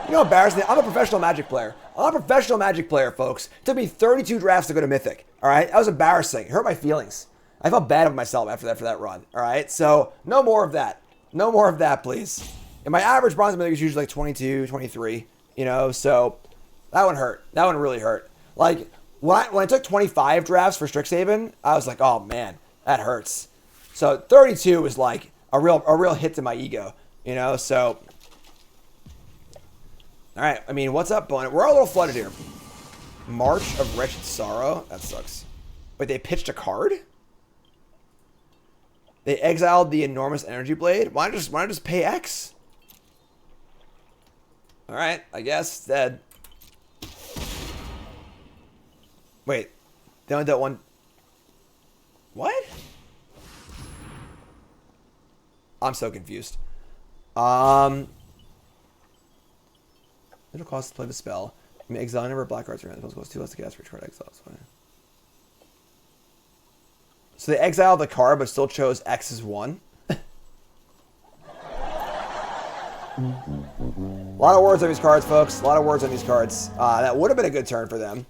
You know how embarrassing? I'm a professional Magic player. I'm a professional Magic player, folks. It took me 32 drafts to go to Mythic. All right? That was embarrassing. It hurt my feelings. I felt bad with myself after that run. All right? So, no more of that. No more of that, please. And my average bronze Mythic is usually like 22, 23. You know? So, that one hurt. That one really hurt. Like, when I took 25 drafts for Strixhaven, I was like, oh, man, that hurts. So, 32 was like a real hit to my ego. You know? So... Alright, I mean, what's up, Bonnet? We're all a little flooded here. March of Wretched Sorrow? That sucks. Wait, they pitched a card? They exiled the Enormous Energy Blade? Why not just pay X? Alright, I guess. Dead. Wait. They only dealt one... What? I'm so confused. It'll cost to play the spell. I mean, exile number of black cards around. The cost 2 less to cast for each card exile. So they exiled the card, but still chose X as 1. A lot of words on these cards, folks. A lot of words on these cards. That would have been a good turn for them.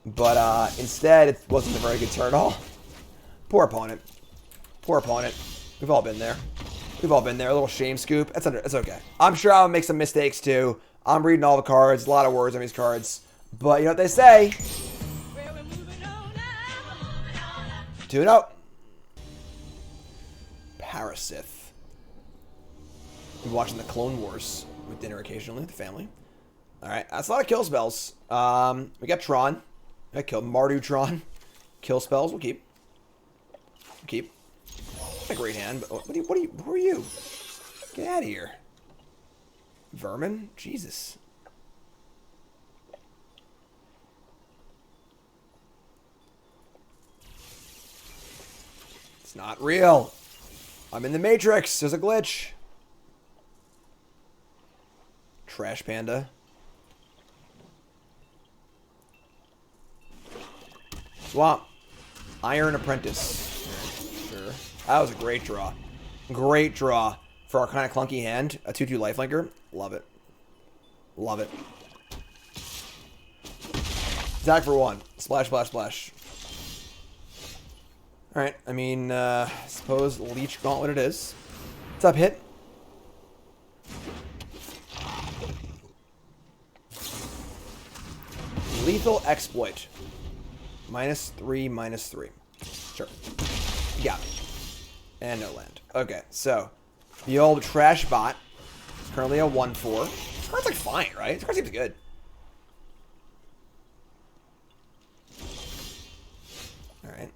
But instead, it wasn't a very good turn at all. Poor opponent. Poor opponent. We've all been there. We've all been there. A little shame scoop. It's okay. I'm sure I'll make some mistakes, too. I'm reading all the cards, a lot of words on these cards. But you know what they say? 2-0. Parasith. We're watching the Clone Wars with dinner occasionally with the family. Alright, that's a lot of kill spells. We got Tron. I killed Mardu Tron. Kill spells, we'll keep. We'll keep. A great hand, but who are you? Get out of here. Vermin? Jesus. It's not real. I'm in the Matrix. There's a glitch. Trash Panda. Swamp. Iron Apprentice. Sure. That was a great draw. Great draw. For our kind of clunky hand, a 2-2 lifelinker. Love it. Love it. Attack for 1. Splash, splash, splash. Alright, I mean, suppose Leech Gauntlet it is. What's up, hit? Lethal Exploit. -3, -3. Sure. Yeah. And no land. Okay, so... The old Trash Bot is currently a 1/4. This card's like fine, right? This card seems good. Alright.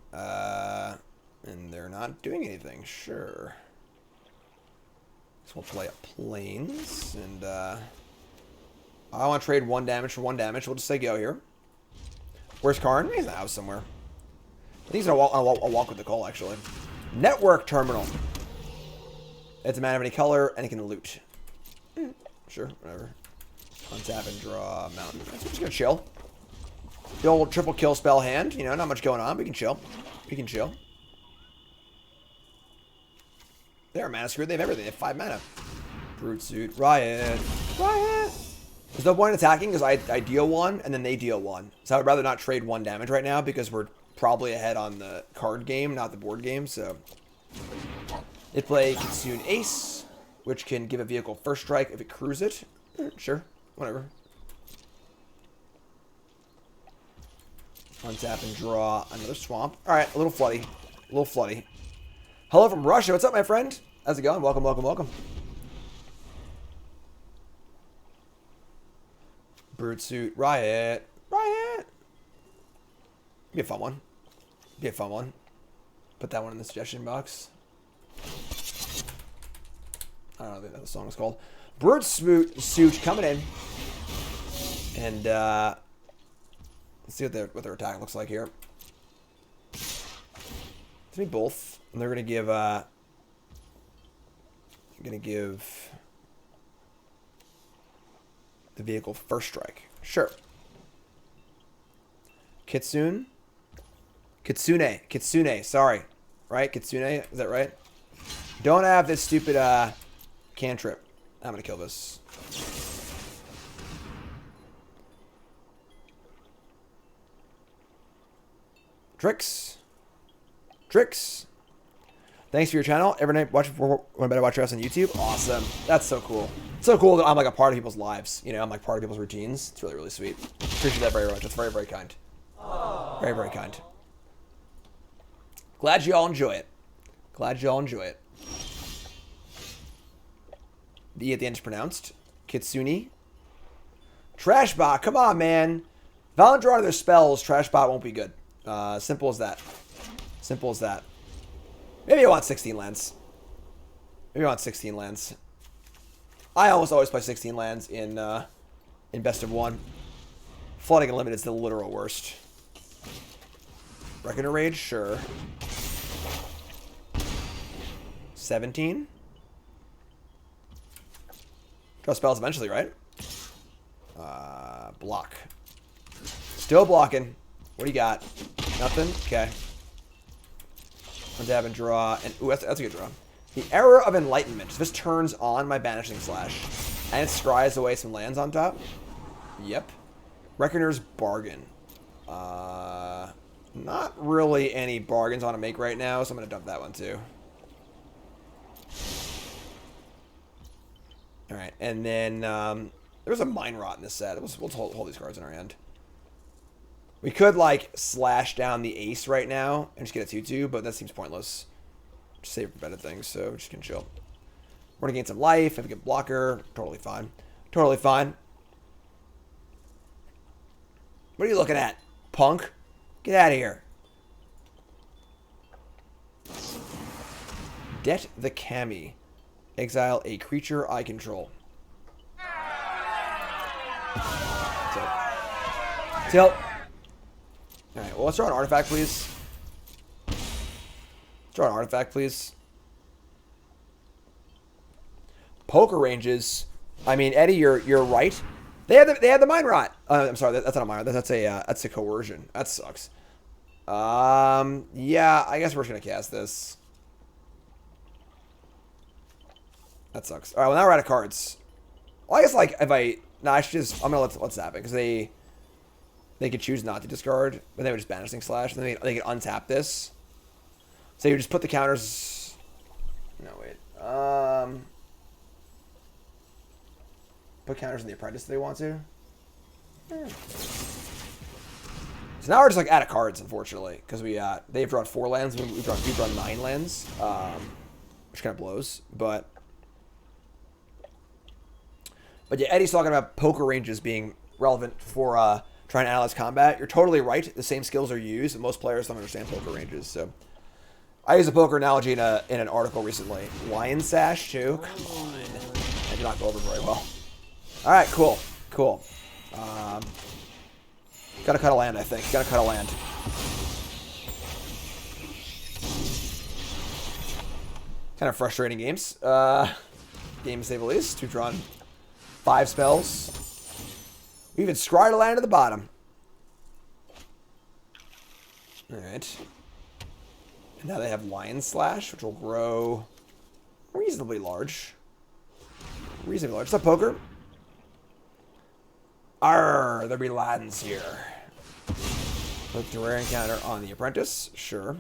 And they're not doing anything. Sure. So we'll play a Plains. And, I want to trade 1 damage for 1 damage. We'll just say go here. Where's Karn? He's in the house somewhere. I think he's going to walk with the call, actually. Network terminal. It's a man of any color, and it can loot. Sure, whatever. Untap and draw mountain. So we're just gonna chill. The old triple kill spell hand. You know, not much going on. We can chill. We can chill. They're mana screwed. They have everything. They have 5 mana. Brute Suit. Riot. Riot. There's no point in attacking because I deal 1 and then they deal 1. So I would rather not trade 1 damage right now because we're probably ahead on the card game, not the board game. So they play Kitsune Ace, which can give a vehicle first strike if it crews it. Sure. Whatever. Untap and draw another swamp. Alright, a little floody. A little floody. Hello from Russia. What's up, my friend? How's it going? Welcome, welcome, welcome. Brute Suit. Riot. Riot. Be a fun one. Be a fun one. Put that one in the suggestion box. I don't know what the song is called. Brute Suit coming in. And, let's see what their attack looks like here. It's me both. And they're gonna give the vehicle first strike. Sure. Kitsune, sorry. Right? Kitsune, is that right? Don't have this stupid cantrip. I'm gonna kill this. Tricks. Thanks for your channel. Every night watch one better watch us on YouTube. Awesome. That's so cool. So cool that I'm like a part of people's lives. You know, I'm like part of people's routines. It's really, really sweet. Appreciate that very much. That's very, very kind. Very, very kind. Glad you all enjoy it. Glad you all enjoy it. The E at the end is pronounced. Kitsune. Trashbot. Come on, man. Violent draw to their spells. Trashbot won't be good. Simple as that. Simple as that. Maybe I want 16 lands. Maybe I want 16 lands. I almost always play 16 lands in best of 1. Flooding Unlimited is the literal worst. Reckoner Rage? Sure. 17? Draw spells eventually, right? Block. Still blocking. What do you got? Nothing? Okay. Untap and draw. And ooh, that's a good draw. The Error of Enlightenment. This turns on my Banishing Slash. And it scries away some lands on top. Yep. Reckoner's Bargain. Not really any bargains I want to make right now, so I'm going to dump that one too. Alright, and then there was a Mind Rot in this set. We'll hold these cards in our hand. We could, like, slash down the ace right now and just get a 2-2, but that seems pointless. Just save for better things, so we're just going to chill. We're going to gain some life, have a good blocker. Totally fine. Totally fine. What are you looking at, punk? Get out of here. Det the Kami. Exile a creature I control. Tilt. Alright, well, let's draw an artifact, please. Draw an artifact, please. Poker ranges. I mean, Eddie, you're right. They had the Mind Rot. I'm sorry, that's not a Mind Rot. That's a coercion. That sucks. Yeah, I guess we're just gonna cast this. That sucks. All right, well now we're out of cards. Well, I guess like if I should just I'm gonna let that happen because they could choose not to discard, but they would just Banishing Slash, and then they could untap this. So you just put the counters. No wait. Put counters in the Apprentice if they want to. Yeah. So now we're just like out of cards, unfortunately, because they've drawn 4 lands, we've drawn 9 lands, which kind of blows. But yeah, Eddie's talking about poker ranges being relevant for trying to analyze combat. You're totally right. The same skills are used, and most players don't understand poker ranges. So I used a poker analogy in an article recently. Lion Sash too. Come on, I did not go over very well. All right, cool. Gotta cut a land, I think. Gotta cut a land. Kind of frustrating games. Game to say the least. We've drawn 5 spells. We even scryed a land at the bottom. Alright. And now they have Lion Slash, which will grow reasonably large. Reasonably large. What's up, Poker? Arr, there'll be Ladins here. Put the rare encounter on the Apprentice. Sure.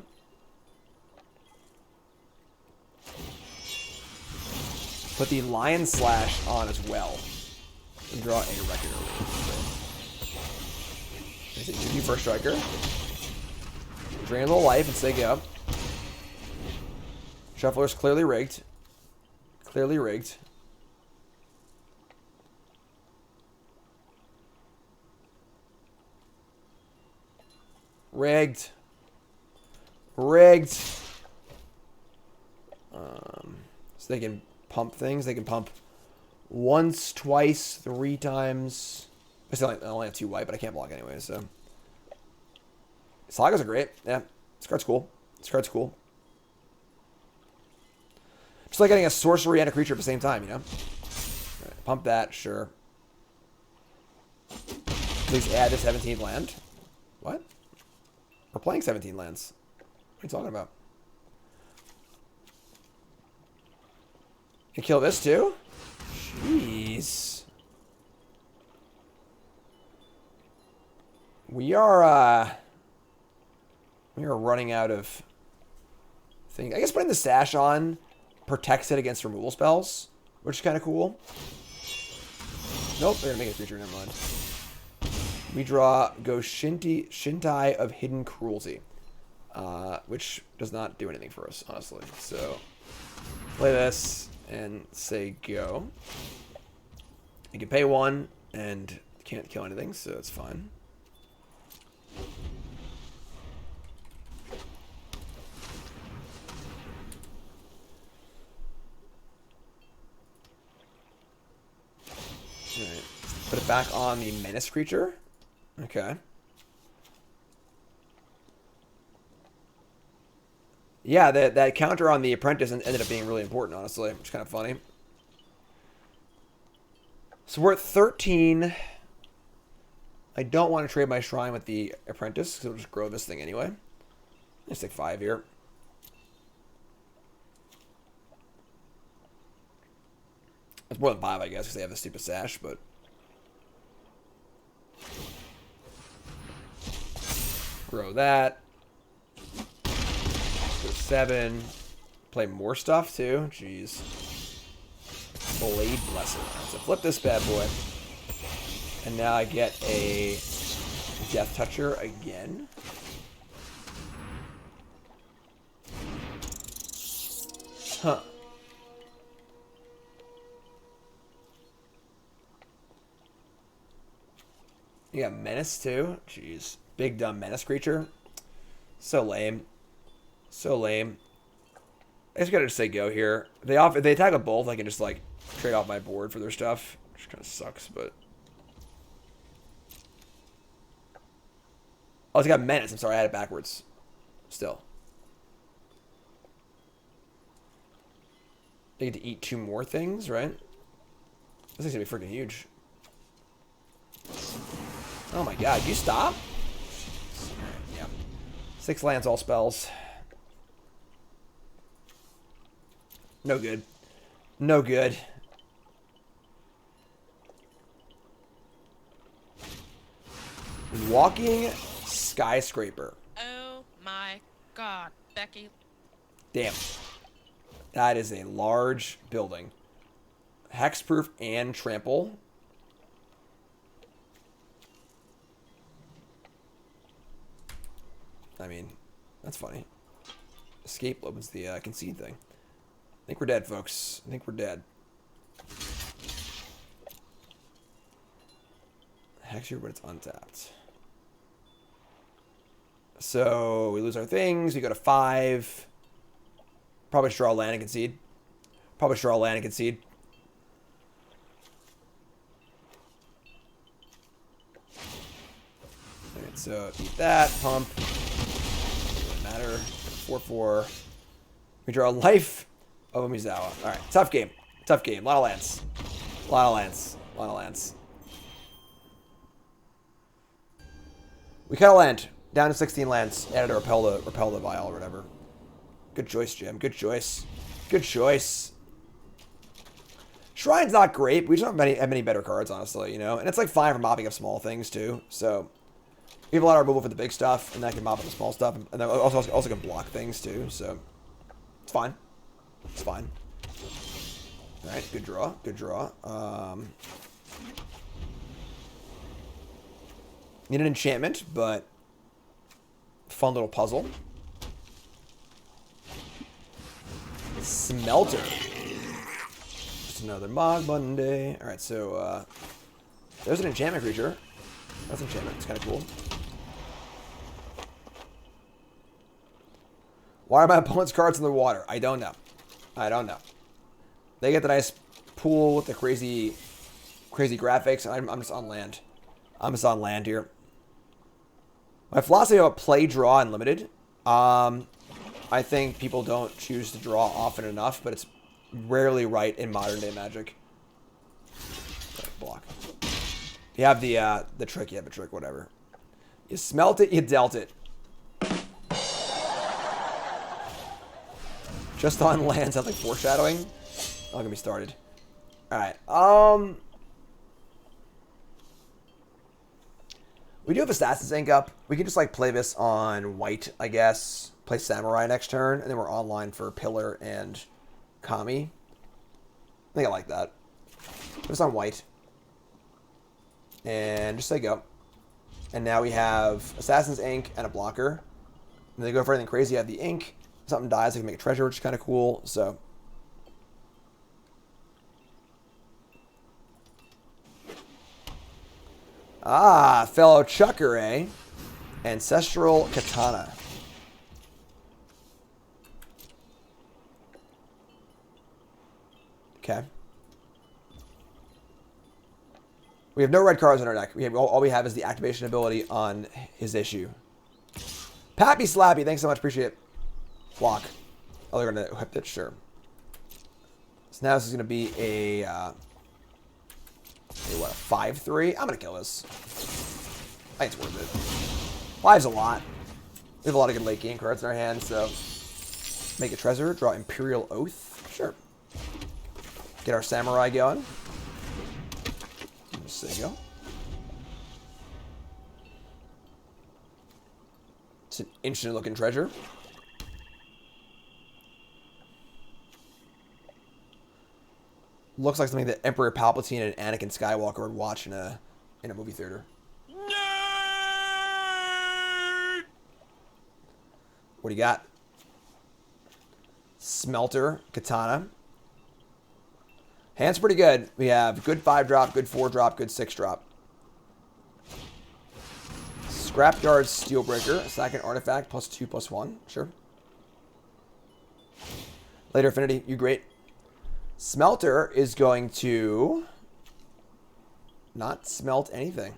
Put the Lion Slash on as well. And draw a regular. Is it 2 first striker? Drain a little life and say go. Shuffler's clearly rigged. Clearly rigged. Rigged. Rigged. So they can pump things. They can pump once, twice, 3 times. I only have 2 white, but I can't block anyway, so. Sagas are great. Yeah. This card's cool. This card's cool. Just like getting a sorcery and a creature at the same time, you know? Right, pump that, sure. Please add the 17th land. What? We're playing 17 lands. What are you talking about? You kill this too? Jeez. We are running out of things. I guess putting the sash on protects it against removal spells, which is kind of cool. Nope, they're gonna make a creature. Never mind. We draw Shintai of Hidden Cruelty, which does not do anything for us, honestly. So play this and say go. You can pay 1 and can't kill anything, so it's fine. Alright. Put it back on the menace creature. Okay. Yeah, that counter on the Apprentice ended up being really important, honestly, which is kind of funny. So we're at 13. I don't want to trade my Shrine with the Apprentice, because it'll just grow this thing anyway. Let's take 5 here. It's more than 5, I guess, because they have the stupid sash, but... Grow that. Go 7. Play more stuff, too. Jeez. Blade Blessing. So flip this bad boy. And now I get a Death Toucher again. Huh. You got Menace, too. Jeez. Big dumb Menace creature. So lame. So lame. I just gotta just say go here. If they attack with both, I can just, like, trade off my board for their stuff. Which kind of sucks, but... Oh, it's got Menace. I'm sorry, I had it backwards. Still. They get to eat 2 more things, right? This thing's gonna be freaking huge. Oh my god, you stop? Yeah. 6 lands, all spells. No good. No good. Walking Skyscraper. Oh my god, Becky. Damn. That is a large building. Hexproof and trample. I mean, that's funny. Escape opens the concede thing. I think we're dead, folks. I think we're dead. Hex here, but it's untapped. So we lose our things. We go to 5. Probably draw land and concede. Probably draw land and concede. Alright, so eat that. Pump. Doesn't matter. 4/4. We draw life. Oh, Mizawa. All right, tough game. Tough game. A lot of lands. A lot of lands. A lot of lands. We cut a land. Down to 16 lands. Added a repel the vial or whatever. Good choice, Jim. Good choice. Good choice. Shrine's not great, but we just don't have many better cards, honestly, you know? And it's like fine for mopping up small things, too. So, we have a lot of removal for the big stuff, and that can mop up the small stuff. And then also can block things, too. So, it's fine. It's fine. Alright, good draw. Good draw. Need an enchantment, but fun little puzzle. Smelter. Just another Mog Monday. Alright, so there's an enchantment creature. That's enchantment. It's kind of cool. Why are my opponent's cards in the water? I don't know. I don't know. They get the nice pool with the crazy graphics, and I'm just on land. I'm just on land here. My philosophy about play, draw, and limited. I think people don't choose to draw often enough, but it's rarely right in modern day Magic. Block. You have the trick, you have a trick, whatever. You smelt it, you dealt it. Just on land sounds like foreshadowing. Don't get me started. Alright, we do have Assassin's Ink up. We can just like play this on white, I guess. Play Samurai next turn, and then we're online for Pillar and Kami. I think I like that. Put this on white. And just say go. And now we have Assassin's Ink and a blocker. And they go for anything crazy. You have the ink. If something dies, they can make a treasure, which is kind of cool. So. Ah, fellow Chucker, eh? Ancestral Katana. Okay. We have no red cards in our deck. We have all we have is the activation ability on his issue. Pappy Slappy, thanks so much. Appreciate it. Block. Oh, they're gonna whip it, sure. So now this is gonna be a what, a 5/3? I'm gonna kill this. I think it's worth it. 5's a lot. We have a lot of good late game cards in our hand, so make a treasure, draw Imperial Oath. Sure. Get our Samurai going. There you go. It's an interesting looking treasure. Looks like something that Emperor Palpatine and Anakin Skywalker would watch in a movie theater. Nerd! What do you got? Smelter, Katana. Hand's pretty good. We have good 5-drop, good 4-drop, good 6-drop. Scrapyard Steelbreaker, a second artifact, +2/+1. Sure. Later Affinity, you great. Smelter is going to not smelt anything.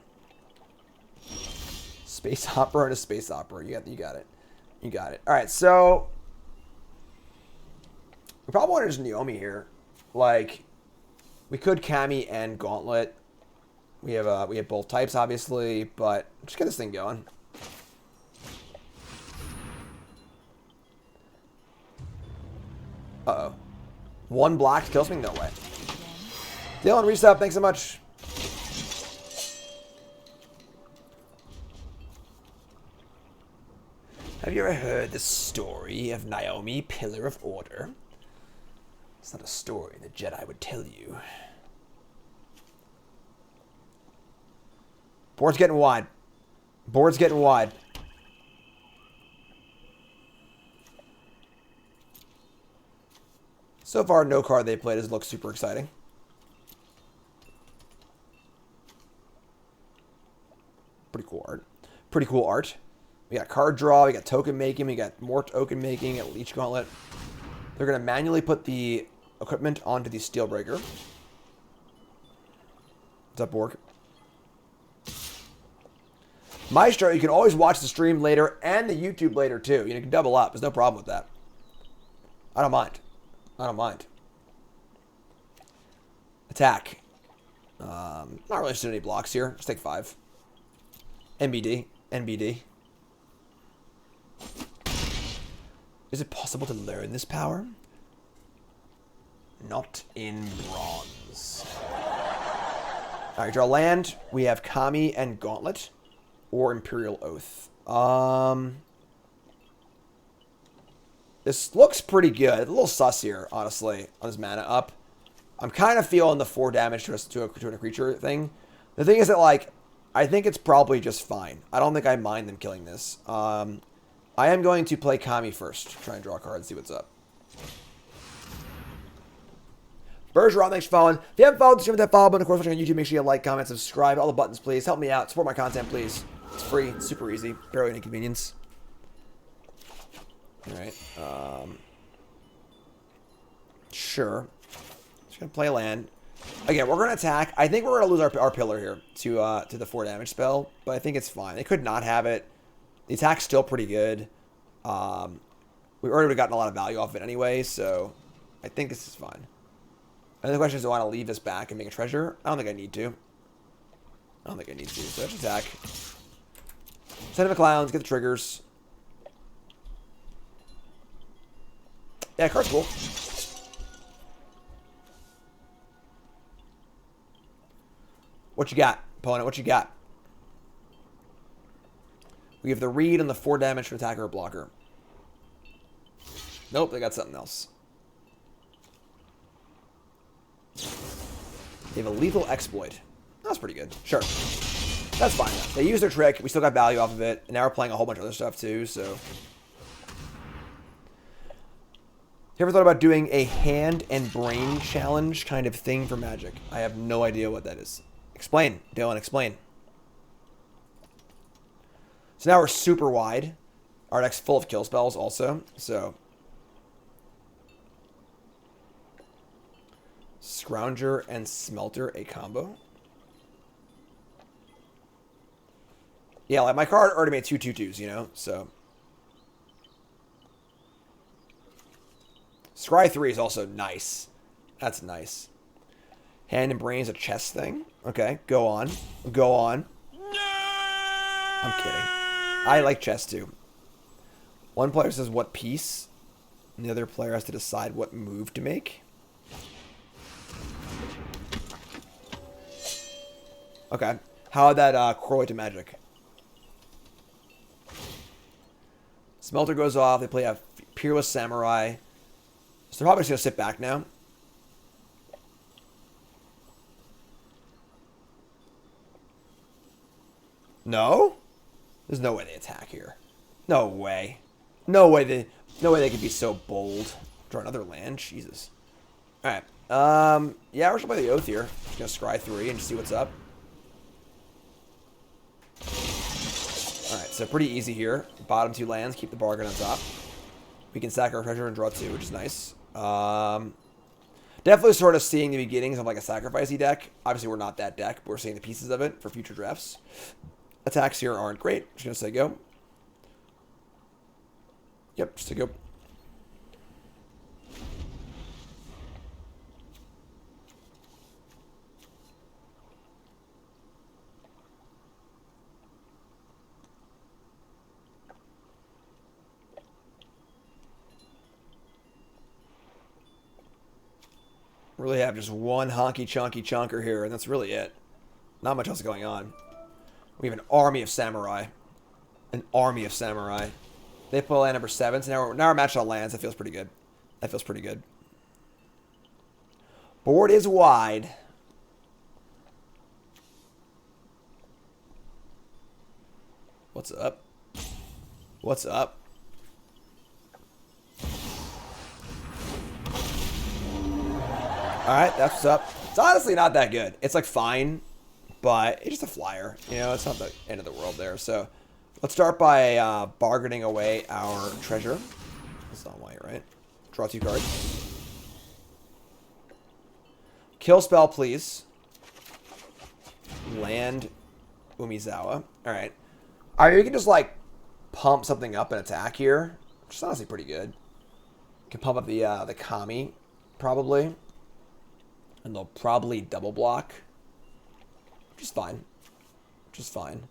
Space Opera and a Space Opera. You got it. You got it. All right, so we probably want to just Naomi here. Like, we could Kami and Gauntlet. We have both types, obviously, but just get this thing going. Uh-oh. One blocked kills me? No way. Dylan, resub, thanks so much. Have you ever heard the story of Naomi, Pillar of Order? It's not a story the Jedi would tell you. Board's getting wide. Board's getting wide. So far, no card they played has looked super exciting. Pretty cool art. Pretty cool art. We got card draw, we got token making, we got more token making at Leech Gauntlet. They're going to manually put the equipment onto the Steelbreaker. What's up, Borg? Maestro, you can always watch the stream later and the YouTube later, too. You can double up. There's no problem with that. I don't mind. I don't mind. Attack. Not really interested in any blocks here. Just take 5. NBD. NBD. Is it possible to learn this power? Not in bronze. Alright, draw land. We have Kami and Gauntlet. Or Imperial Oath. This looks pretty good. A little sus here, honestly, on his mana up. I'm kind of feeling the 4 damage to a creature thing. The thing is that, like, I think it's probably just fine. I don't think I mind them killing this. I am going to play Kami first. Try and draw a card and see what's up. Bergeron, thanks for following. If you haven't followed the stream, hit that follow button. Of course, watching on YouTube, make sure you like, comment, subscribe. All the buttons, please. Help me out. Support my content, please. It's free. It's super easy. Barely an inconvenience. Alright. Sure. Just going to play land. Again, we're going to attack. I think we're going to lose our pillar here to the 4 damage spell. But I think it's fine. They could not have it. The attack's still pretty good. We already would have gotten a lot of value off of it anyway, so I think this is fine. And the question is, do I want to leave this back and make a treasure? I don't think I need to. I don't think I need to. So let's attack. Send him the clowns, get the triggers. Yeah, card's cool. What you got, opponent? What you got? We have the read on the 4 damage from attacker or blocker. Nope, they got something else. They have a lethal exploit. That's pretty good. Sure. That's fine. They used their trick. We still got value off of it. And now we're playing a whole bunch of other stuff too, so. You ever thought about doing a hand and brain challenge kind of thing for Magic? I have no idea what that is. Explain, Dylan, explain. So now we're super wide. Our deck's full of kill spells also, so. Scrounger and Smelter, a combo. Yeah, like my card already made 2 2/2s, you know, so. Scry 3 is also nice. That's nice. Hand and Brain is a chess thing. Okay, go on. Go on. I'm kidding. I like chess too. One player says what piece, and the other player has to decide what move to make. Okay. How about that correlate to Magic? Smelter goes off. They play a Peerless Samurai. So they're probably just going to sit back now. No? There's no way they attack here. No way. No way they could be so bold. Draw another land. Jesus. Alright. Yeah, we're just going to play the Oath here. Just going to scry 3 and just see what's up. Alright, so pretty easy here. Bottom 2 lands, keep the bargain on top. We can sack our treasure and draw 2, which is nice. Definitely sort of seeing the beginnings of like a sacrificey deck. Obviously, we're not that deck, but we're seeing the pieces of it for future drafts. Attacks here aren't great. Just going to say go. Yep, just say go. Really have just one honky chunky chunker here, and that's really it. Not much else going on. We have an army of samurai. An army of samurai. They play land number 7, so now we're matched on lands. That feels pretty good. That feels pretty good. Board is wide. What's up? What's up? Alright, that's what's up. It's honestly not that good. It's like fine, but it's just a flyer. You know, it's not the end of the world there. So let's start by bargaining away our treasure. It's not white, right? Draw 2 cards. Kill spell, please. Land Umizawa. Alright. Alright, you can just like pump something up and attack here. Which is honestly pretty good. You can pump up the Kami. probably. And they'll probably double block. Which is fine. Which is fine.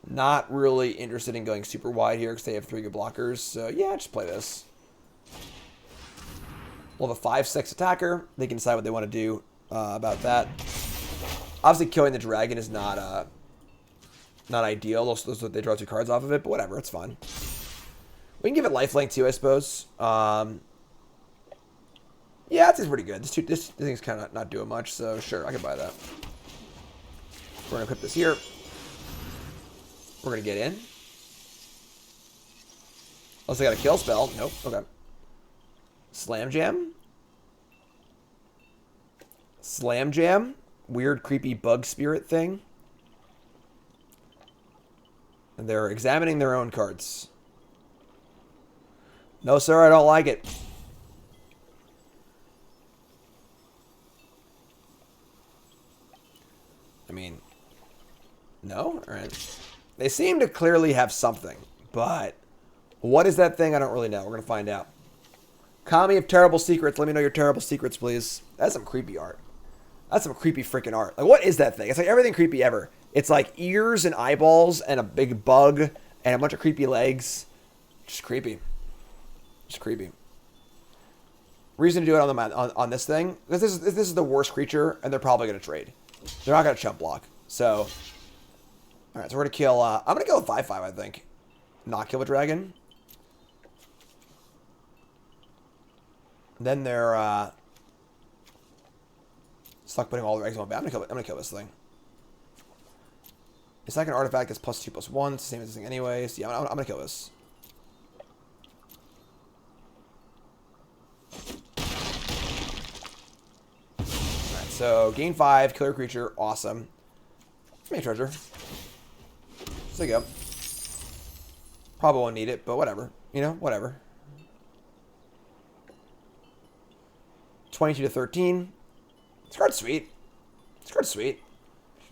Not really interested in going super wide here because they have 3 good blockers. So, yeah, just play this. We'll have a 5/6 attacker. They can decide what they want to do about that. Obviously, killing the dragon is not ideal. They draw 2 cards off of it, but whatever. It's fine. We can give it lifelink too, I suppose. Yeah, it's pretty good. This thing's kind of not doing much, so sure, I can buy that. We're going to equip this here. We're going to get in. Unless I got a kill spell. Nope. Okay. Slam Jam. Slam Jam. Weird, creepy bug spirit thing. And they're examining their own cards. No, sir, I don't like it. I mean, no? All right. They seem to clearly have something, but what is that thing? I don't really know. We're going to find out. Kami of Terrible Secrets. Let me know your terrible secrets, please. That's some creepy art. That's some creepy freaking art. Like, what is that thing? It's like everything creepy ever. It's like ears and eyeballs and a big bug and a bunch of creepy legs. Just creepy. Just creepy. Reason to do it on this thing, because this is the worst creature, and they're probably going to trade. They're not going to chump block. So, all right, so we're going to kill, I'm going to kill a 5/5, I think. Not kill a dragon. Then they're, stuck putting all their eggs on my back. I'm going to kill this thing. The second artifact is +2/+1. It's the same as this thing anyways. Yeah, I'm going to kill this. Alright, so gain 5, killer creature, awesome. Make treasure. There you go. Probably won't need it, but whatever. You know, whatever. 22-13. This card's sweet. This card's sweet.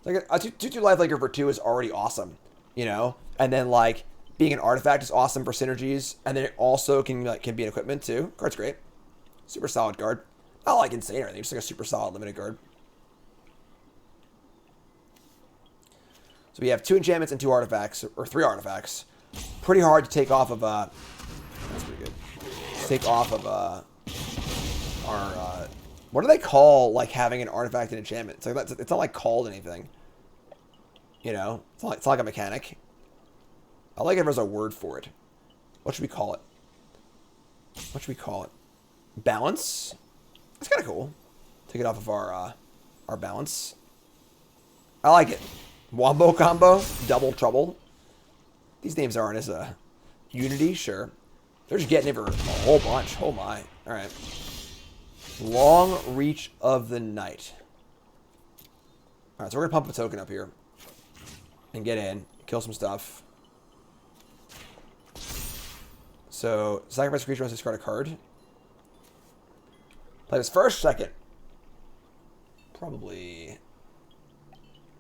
Like a 2/2 lifelinker for 2 is already awesome, you know. And then like being an artifact is awesome for synergies, and then it also can be an equipment too. Card's great. Super solid card. Not like insane or anything, just like a super solid limited card. So we have 2 enchantments and 2 artifacts, or 3 artifacts. Pretty hard to take off of that's pretty good. Take off of our what do they call like having an artifact and enchantment? It's like it's not like called anything. You know, it's like a mechanic. I like if there's a word for it. What should we call it? What should we call it? Balance. That's kind of cool. Take it off of our balance. I like it. Wombo combo, double trouble. These names aren't as a Unity, sure. They're just getting it for a whole bunch. Oh my. All right. Long Reach of the Night. All right, so we're gonna pump a token up here and get in, kill some stuff. So sacrifice a creature once discard a card. Play this first, second. Probably. I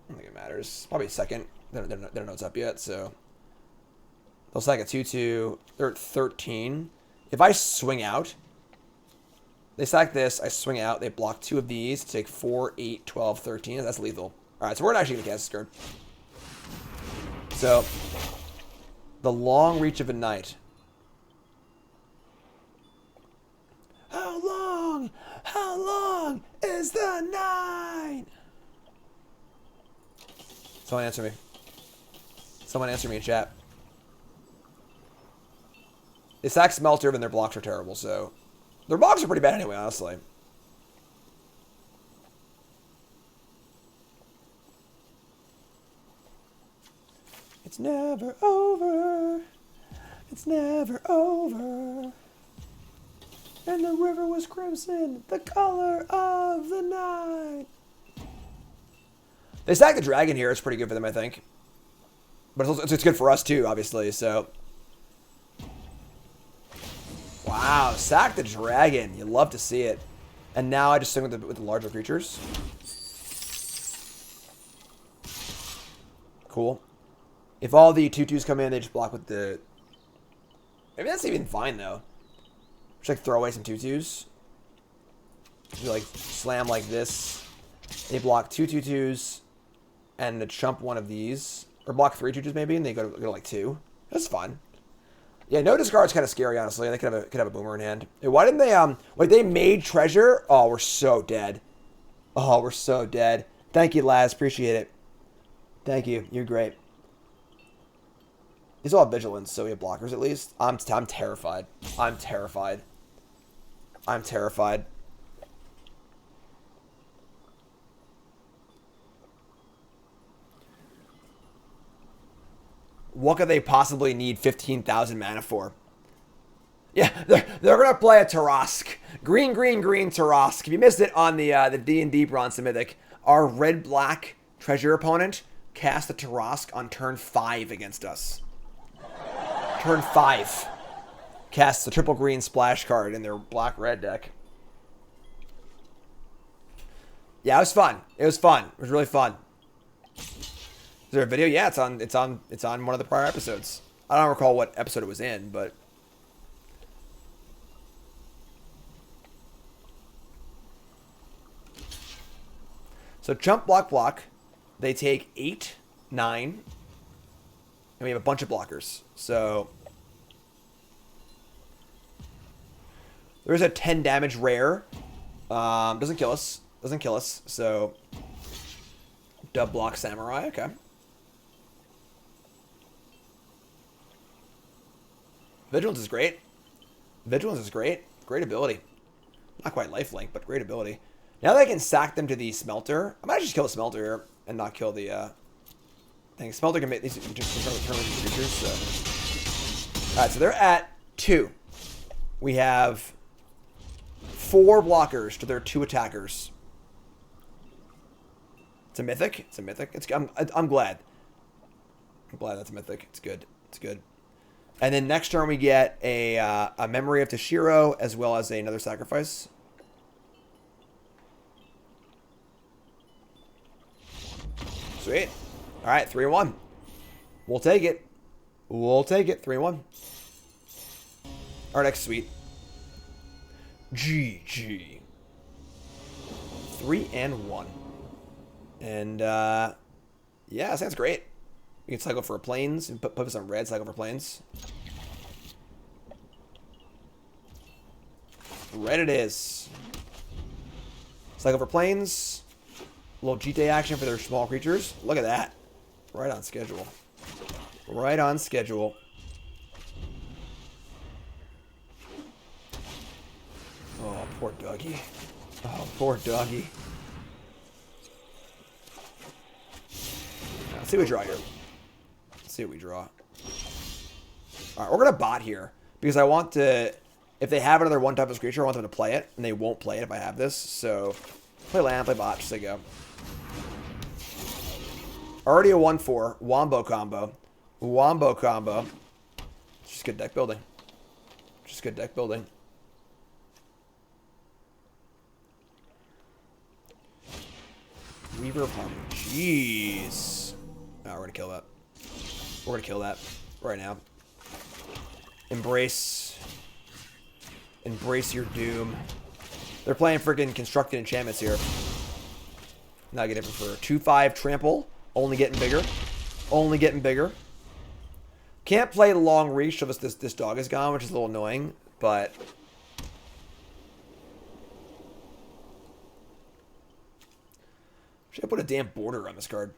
don't think it matters. Probably second. They don't know it's up yet, so they'll sack a 2/2. They're at 13. If I swing out, they sack this. I swing out. They block 2 of these to take 4, 8, 12, 13. That's lethal. All right, so we're actually gonna cast this card. So the Long Reach of a Night. How long is the night? Someone answer me. Someone answer me in chat. They sack Smelter, and their blocks are terrible, so their blocks are pretty bad anyway, honestly. It's never over. It's never over. And the river was crimson, the color of the night. They sack the dragon here. It's pretty good for them, I think. But it's good for us, too, obviously, so. Wow, sack the dragon. You love to see it. And now I just swing with the larger creatures. Cool. If all the 2/2s come in, they just block with the... Maybe that's even fine, though. Just like throw away some 2/2s. You like slam like this. They block 2/2s and to chump one of these. Or block 3 2/2s maybe, and they go to like 2. That's fun. Yeah, no discard's kind of scary, honestly. They could have a boomer in hand. Hey, why didn't they like they made treasure? Oh, we're so dead. Oh, we're so dead. Thank you, Laz. Appreciate it. Thank you. You're great. These all have vigilance, so we have blockers at least. I'm terrified. I'm terrified. I'm terrified. What could they possibly need 15,000 mana for? Yeah, they're gonna play a Tarask. Green, Tarask. If you missed it on the D&D Bronze Mythic, our red-black treasure opponent cast the Tarask on turn 5 against us. Turn 5. Cast the triple green splash card in their black-red deck. Yeah, it was fun. It was fun. It was really fun. Is there a video? Yeah, it's on one of the prior episodes. I don't recall what episode it was in, but so chump block. They take 8, 9, and we have a bunch of blockers. So there's a 10 damage rare. Doesn't kill us. Doesn't kill us. So dub block samurai. Okay. Vigilance is great. Vigilance is great. Great ability. Not quite lifelink, but great ability. Now that I can sack them to the smelter, I might just kill the smelter here and not kill the thing. Smelter can make these control these creatures. So. Alright, so they're at 2. We have 4 blockers to their 2 attackers. It's a mythic. It's a mythic. I'm glad. I'm glad that's a mythic. It's good. It's good. And then next turn we get a Memory of Toshiro as well as another sacrifice. Sweet. All right, 3-1. We'll take it. We'll take it. 3-1. Our next suite. GG. 3-1. And yeah, sounds great. We can cycle for planes and put us on red, cycle for planes. Red it is. Cycle for planes. A little GT action for their small creatures. Look at that. Right on schedule. Right on schedule. Oh, poor doggy. Oh, poor doggy. Let's see what we draw here. Let's see what we draw. Alright, we're going to bot here. Because I want to... If they have another one type creature, I want them to play it. And they won't play it if I have this. So, play land, play bot. Just they go. Already a 1-4. Wombo combo. Wombo combo. Just good deck building. Just good deck building. Weaver Pump. Jeez. Oh, we're going to kill that. We're going to kill that right now. Embrace. Embrace your doom. They're playing freaking constructed enchantments here. Not getting it for 2/5 trample. Only getting bigger. Only getting bigger. Can't play long reach so this dog is gone, which is a little annoying, but should I put a damn border on this card?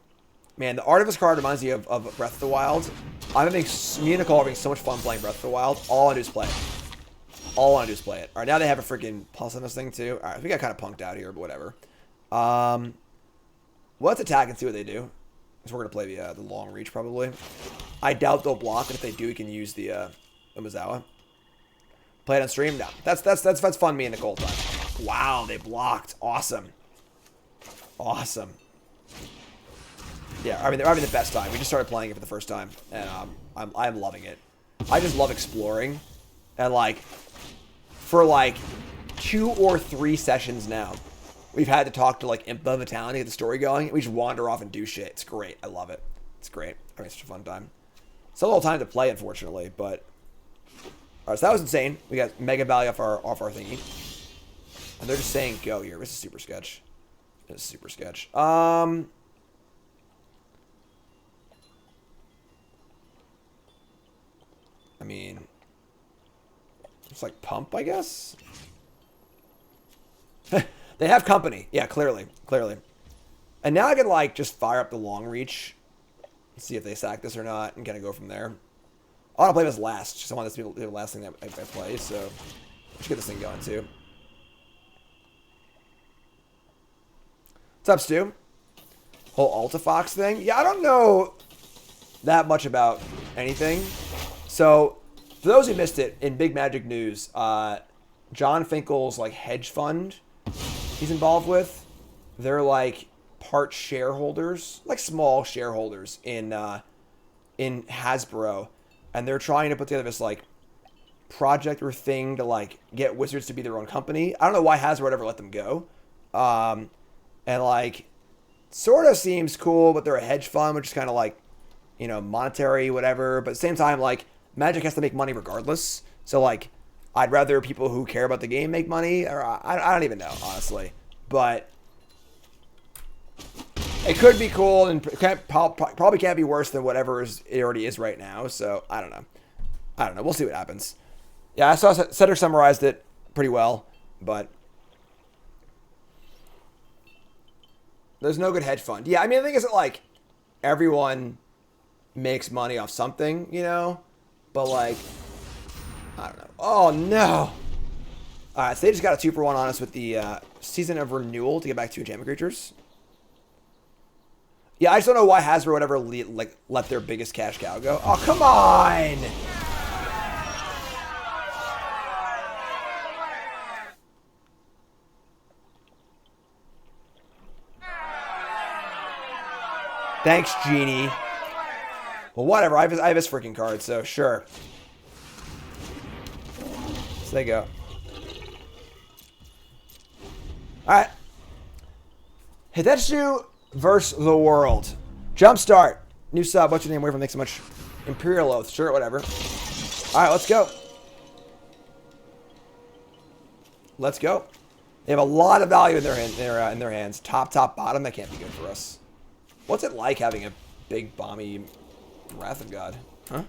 Man, the art of this card reminds me of Breath of the Wild. Me and Nicole are having so much fun playing Breath of the Wild. All I do is play it. All I want to do is play it. Alright, now they have a freaking plus on this thing too. Alright, we got kind of punked out here, but whatever. Let's attack and see what they do. So we're going to play the long reach probably. I doubt they'll block, and if they do, we can use the Umezawa. Play it on stream? No. That's fun me and Nicole time. Wow, they blocked. Awesome. Awesome. Yeah, I mean, they're having the best time. We just started playing it for the first time, and I'm loving it. I just love exploring, and like, for like 2 or 3 sessions now, we've had to talk to like Impa Vitality to get the story going. We just wander off and do shit. It's great. I love it. It's great. I mean, it's such a fun time. It's a little time to play, unfortunately, but Alright, so that was insane. We got mega value off our thingy. And they're just saying go here. This is super sketch. This is super sketch. I mean, it's like pump, I guess. They have company. Yeah, clearly. And now I can, like, just fire up the long reach. See if they sack this or not, and kind of go from there. I want to play this last. Just I want this to be the last thing that I play, so let's get this thing going, too. What's up, Stu? Whole Altifox thing? Yeah, I don't know that much about anything. So, for those who missed it, in Big Magic news, John Finkel's, like, hedge fund he's involved with, they're, like, part shareholders, like small shareholders in Hasbro, and they're trying to put together this like project or thing to like get Wizards to be their own company. I don't know why Hasbro would ever let them go, and like sort of seems cool, but they're a hedge fund, which is kind of like, you know, monetary whatever. But at the same time, like Magic has to make money regardless, so like I'd rather people who care about the game make money, or I don't even know honestly, but it could be cool and probably can't be worse than whatever it already is right now. So I don't know. We'll see what happens. Yeah, I saw Cedric summarized it pretty well, but there's no good hedge fund. Yeah, I mean, the thing is that like everyone makes money off something, you know, but like I don't know. Oh no! All right, so they just got a 2-for-1 on us with the Season of Renewal to get back to enchantment creatures. Yeah, I just don't know why Hasbro would ever let their biggest cash cow go. Oh, come on! Thanks, Genie. Well, whatever. I have his freaking card, so sure. So there you go. Alright. Hidetsu versus the world. Jumpstart. New sub. What's your name? Where from? Thanks so much. Imperial Oath. Sure, whatever. Alright, let's go. Let's go. They have a lot of value in their hands. Top, bottom. That can't be good for us. What's it like having a big, bomby Wrath of God? Huh?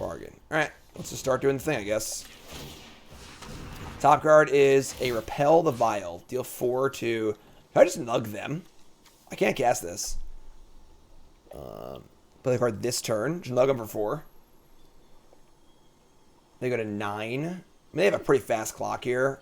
Bargain. Alright. Let's just start doing the thing, I guess. Top card is a Repel the Vile. Deal 4 to... Can I just nug them? I can't cast this. Play the card this turn. Just nug them for 4. They go to 9. I mean, they have a pretty fast clock here.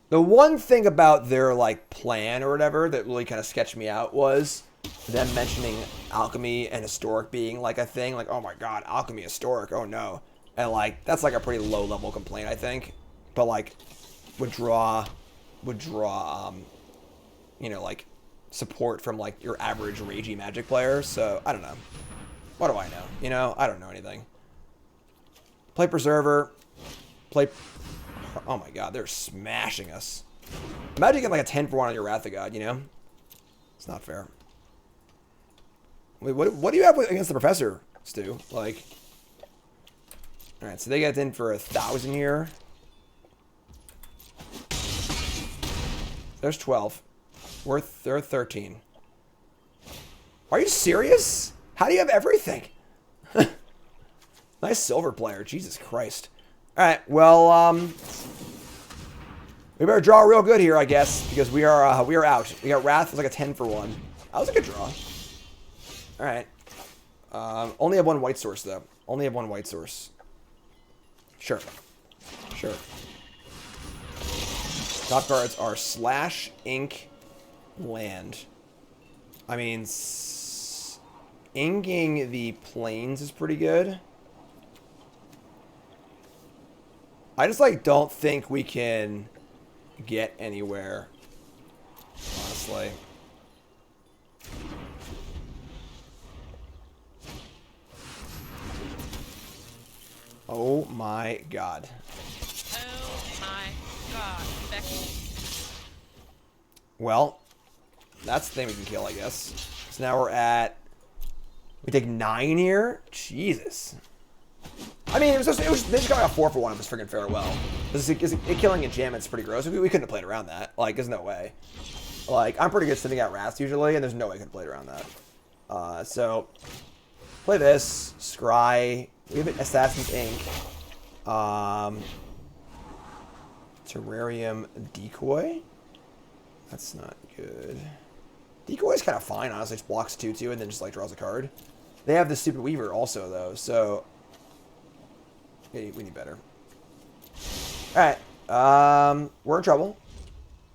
The one thing about their like plan or whatever that really kind of sketched me out was them mentioning alchemy and historic being like a thing. Like, oh my god, alchemy historic. Oh no. And like that's like a pretty low level complaint, I think. But like would draw you know, like support from like your average ragey Magic player. So I don't know. What do I know? You know, I don't know anything. Play Preserver. Play. Oh my god, they're smashing us. Imagine getting like a 10-for-1 on your Wrath of God, you know? It's not fair. Wait, what do you have against the Professor, Stu? Like, alright, so they get in for 1,000 here. There's 12. They're 13. Are you serious? How do you have everything? Nice silver player, Jesus Christ. Alright, well, we better draw real good here, I guess, because we are out. We got Wrath, it's like a 10-for-1. That was a good draw. Alright. Only have one white source, though. Only have one white source. Sure. Sure. Top cards are Slash, Ink, Land. I mean, inking the planes is pretty good. I just, like, don't think we can get anywhere, honestly. Oh, my God. Oh, my God, Becky. Well, That's the thing we can kill, I guess. So now we're at... We take 9 here? Jesus. I mean, they just got a 4 for 1 of this freaking farewell. It killing enchantment's pretty gross. We couldn't have played around that. Like, there's no way. Like, I'm pretty good sitting out Wrath usually, and there's no way I could have played around that. So, play this. Scry. We have an Assassin's Ink. Terrarium Decoy. That's not good. Decoy's kind of fine, honestly. Just blocks 2/2 and then just, like, draws a card. They have the Stupid Weaver also, though, so... Yeah, we need better. Alright. We're in trouble.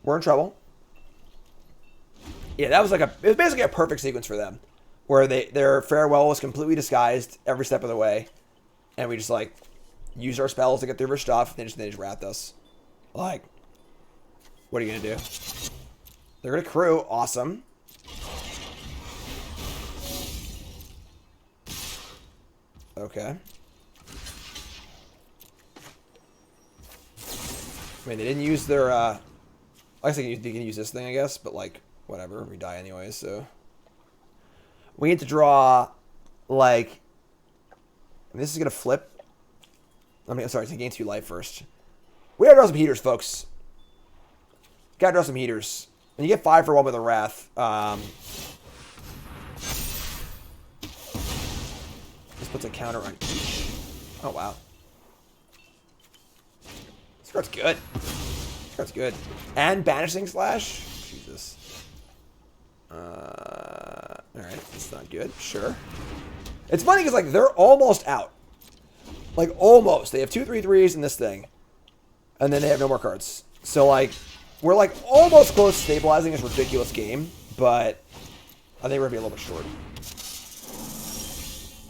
We're in trouble. Yeah, that was like it was basically a perfect sequence for them. Where their farewell was completely disguised every step of the way. And we just, like, used our spells to get through our stuff. And they just wrapped us. Like, what are you going to do? They're going to crew. Awesome. Okay. I mean, they didn't use their, I guess they can use this thing, I guess, but, like, whatever. We die anyway, so. We need to draw, like, this is going to flip. I mean, I'm sorry, it's going to gain 2 life first. We gotta draw some heaters, folks. Gotta draw some heaters. And you get 5 for 1 with a Wrath. This puts a counter on each. Oh, wow. This card's good. This card's good. And Banishing Slash? Jesus. Alright, that's not good. Sure. It's funny because, like, they're almost out. Like, almost. They have 2 3/3s in this thing. And then they have no more cards. So, like, we're, like, almost close to stabilizing this ridiculous game. But I think we're going to be a little bit short.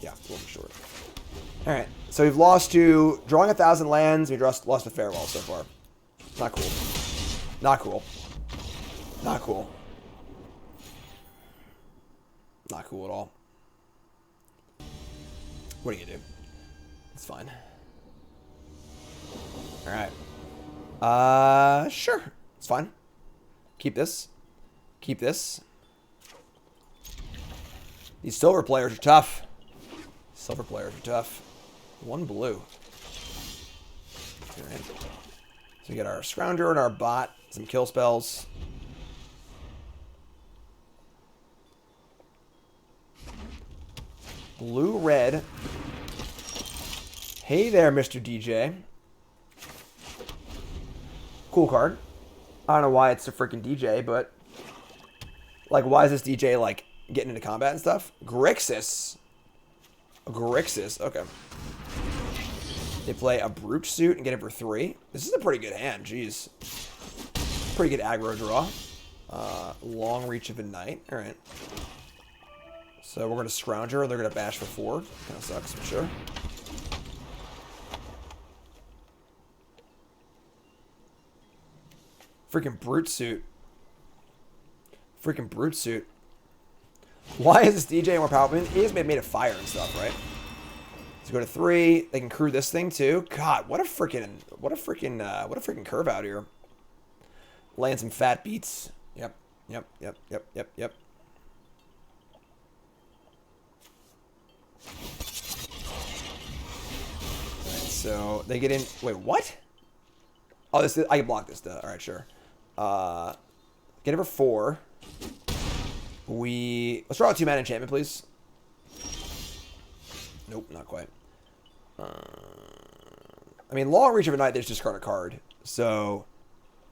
Yeah, a little bit short. Alright. So we've lost to drawing 1,000 lands. We lost to Farewell so far. Not cool. Not cool. Not cool. Not cool at all. What are you going to do? It's fine. Alright. Sure. It's fine. Keep this. Keep this. These silver players are tough. Silver players are tough. 1 blue. Alright. So we get our Scrounger and our bot. Some kill spells. Blue, red. Hey there, Mr. DJ. Cool card. I don't know why it's a freaking DJ, but... Like, why is this DJ, like, getting into combat and stuff? Grixis. Grixis, okay. They play a Brute Suit and get it for 3. This is a pretty good hand, jeez. Pretty good aggro draw. Long Reach of a Knight, alright. So we're going to Scrounger, and they're going to bash for 4. Kind of sucks, for sure. Freaking Brute Suit. Freaking Brute Suit. Why is this DJ more powerful? I mean, he is made of fire and stuff, right? Let's go to 3. They can crew this thing too. God, what a freaking curve out here. Laying some fat beats. Yep. Alright, so they get in. Wait, what? Oh, this is, I can block this. Alright, sure. Get it for 4. Let's draw a 2-mana enchantment, please. Nope, not quite. I mean, Long Reach of a Knight, they just discard a card. So,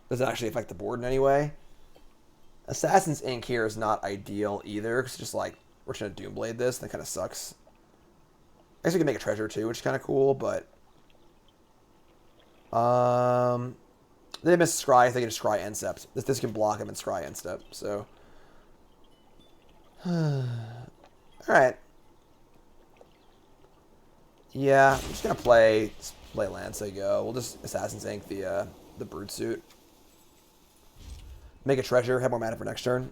doesn't actually affect the board in any way. Assassin's Ink here is not ideal either. Because just like, we're trying to Doomblade this. That kind of sucks. I guess we can make a treasure too, which is kind of cool, but... They miss Scry, they can Scry End Steps. This can block him and Scry End Step, so... Alright. Yeah, I'm just gonna play land, so go. We'll just Assassin's Ink the Brute Suit. Make a treasure, have more mana for next turn.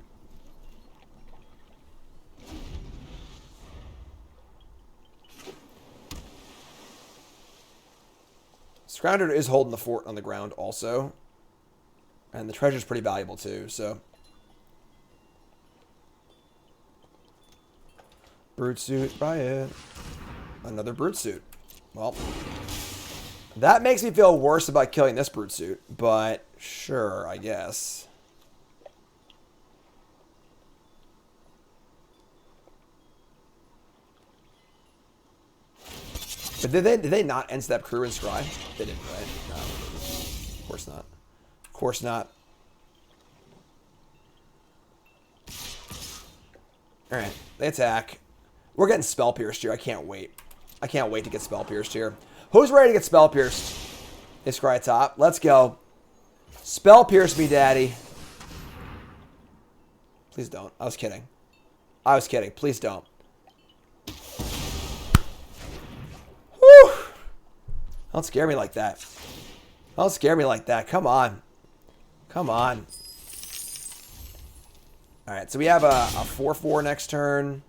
Scrounger is holding the fort on the ground also. And the treasure's pretty valuable too, so... Brute Suit, Riot. Another Brute Suit. Well, that makes me feel worse about killing this Brute Suit, but sure, I guess. But did they not end step Crew and Scry? They didn't, right? No, of course not. Of course not. Alright, they attack. We're getting Spell Pierced here. I can't wait. I can't wait to get Spell Pierced here. Who's ready to get Spell Pierced? It's Scry top. Let's go. Spell Pierce me, daddy. Please don't. I was kidding. I was kidding. Please don't. Whew. Don't scare me like that. Don't scare me like that. Come on. Come on. Alright, so we have a 4-4 next turn.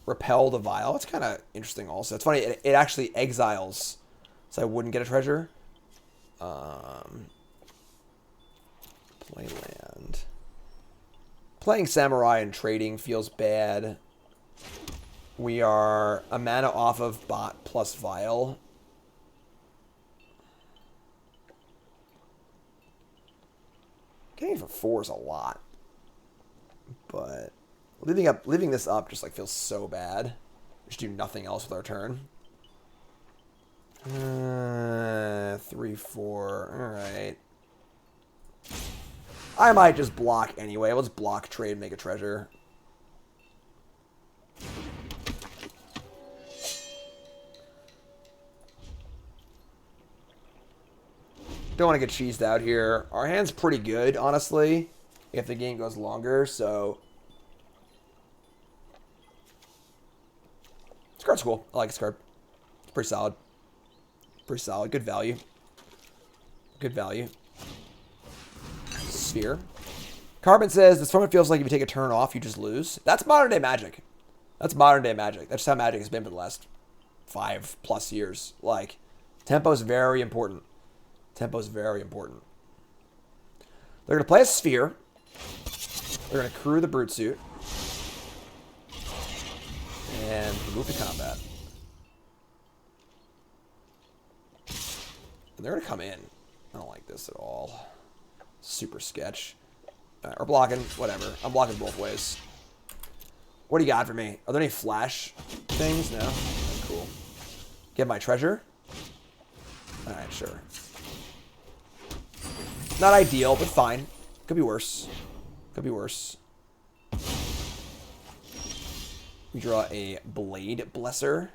Repel the Vial. It's kind of interesting also. It's funny, it actually exiles, so I wouldn't get a treasure. Play land. Playing Samurai and trading feels bad. We are a mana off of bot plus Vial. Getting for 4 is a lot. But leaving this up just like feels so bad. We should do nothing else with our turn. 3-4. Alright. I might just block anyway. Let's block, trade, make a treasure. Don't want to get cheesed out here. Our hand's pretty good, honestly, if the game goes longer, so... This card's cool. I like this card. It's pretty solid. Pretty solid. Good value. Good value. Sphere. Carbon says, this format feels like if you take a turn off, you just lose. That's modern day Magic. That's modern day Magic. That's just how Magic has been for the last 5+ years. Like, tempo is very important. Tempo is very important. They're going to play a Sphere. They're going to crew the Brute Suit. And move to combat. And they're going to come in. I don't like this at all. Super sketch. Alright, we're blocking. Whatever. I'm blocking both ways. What do you got for me? Are there any flash things? No? Okay, cool. Get my treasure? Alright, sure. Not ideal, but fine. Could be worse. Could be worse. We draw a Blade Blesser.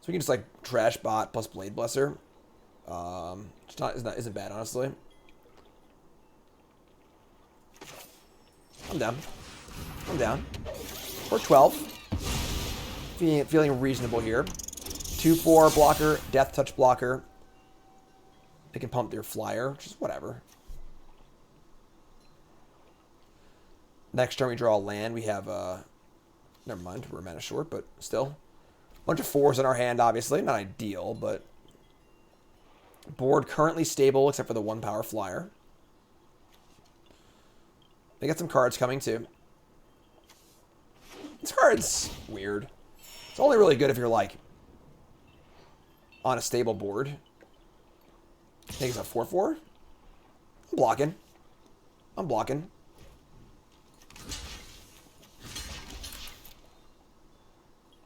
So we can just like trash bot plus Blade Blesser. It's not, isn't bad, honestly. I'm down. I'm down. Or 12. Feeling reasonable here. 2-4 blocker, Death Touch blocker. They can pump their flyer, which is whatever. Next turn we draw a land. We have never mind, we're mana short, but still. A bunch of 4s in our hand, obviously. Not ideal, but board currently stable except for the 1 power flyer. They got some cards coming too. This card's weird. It's only really good if you're like on a stable board. I think it's a 4-4. I'm blocking. I'm blocking.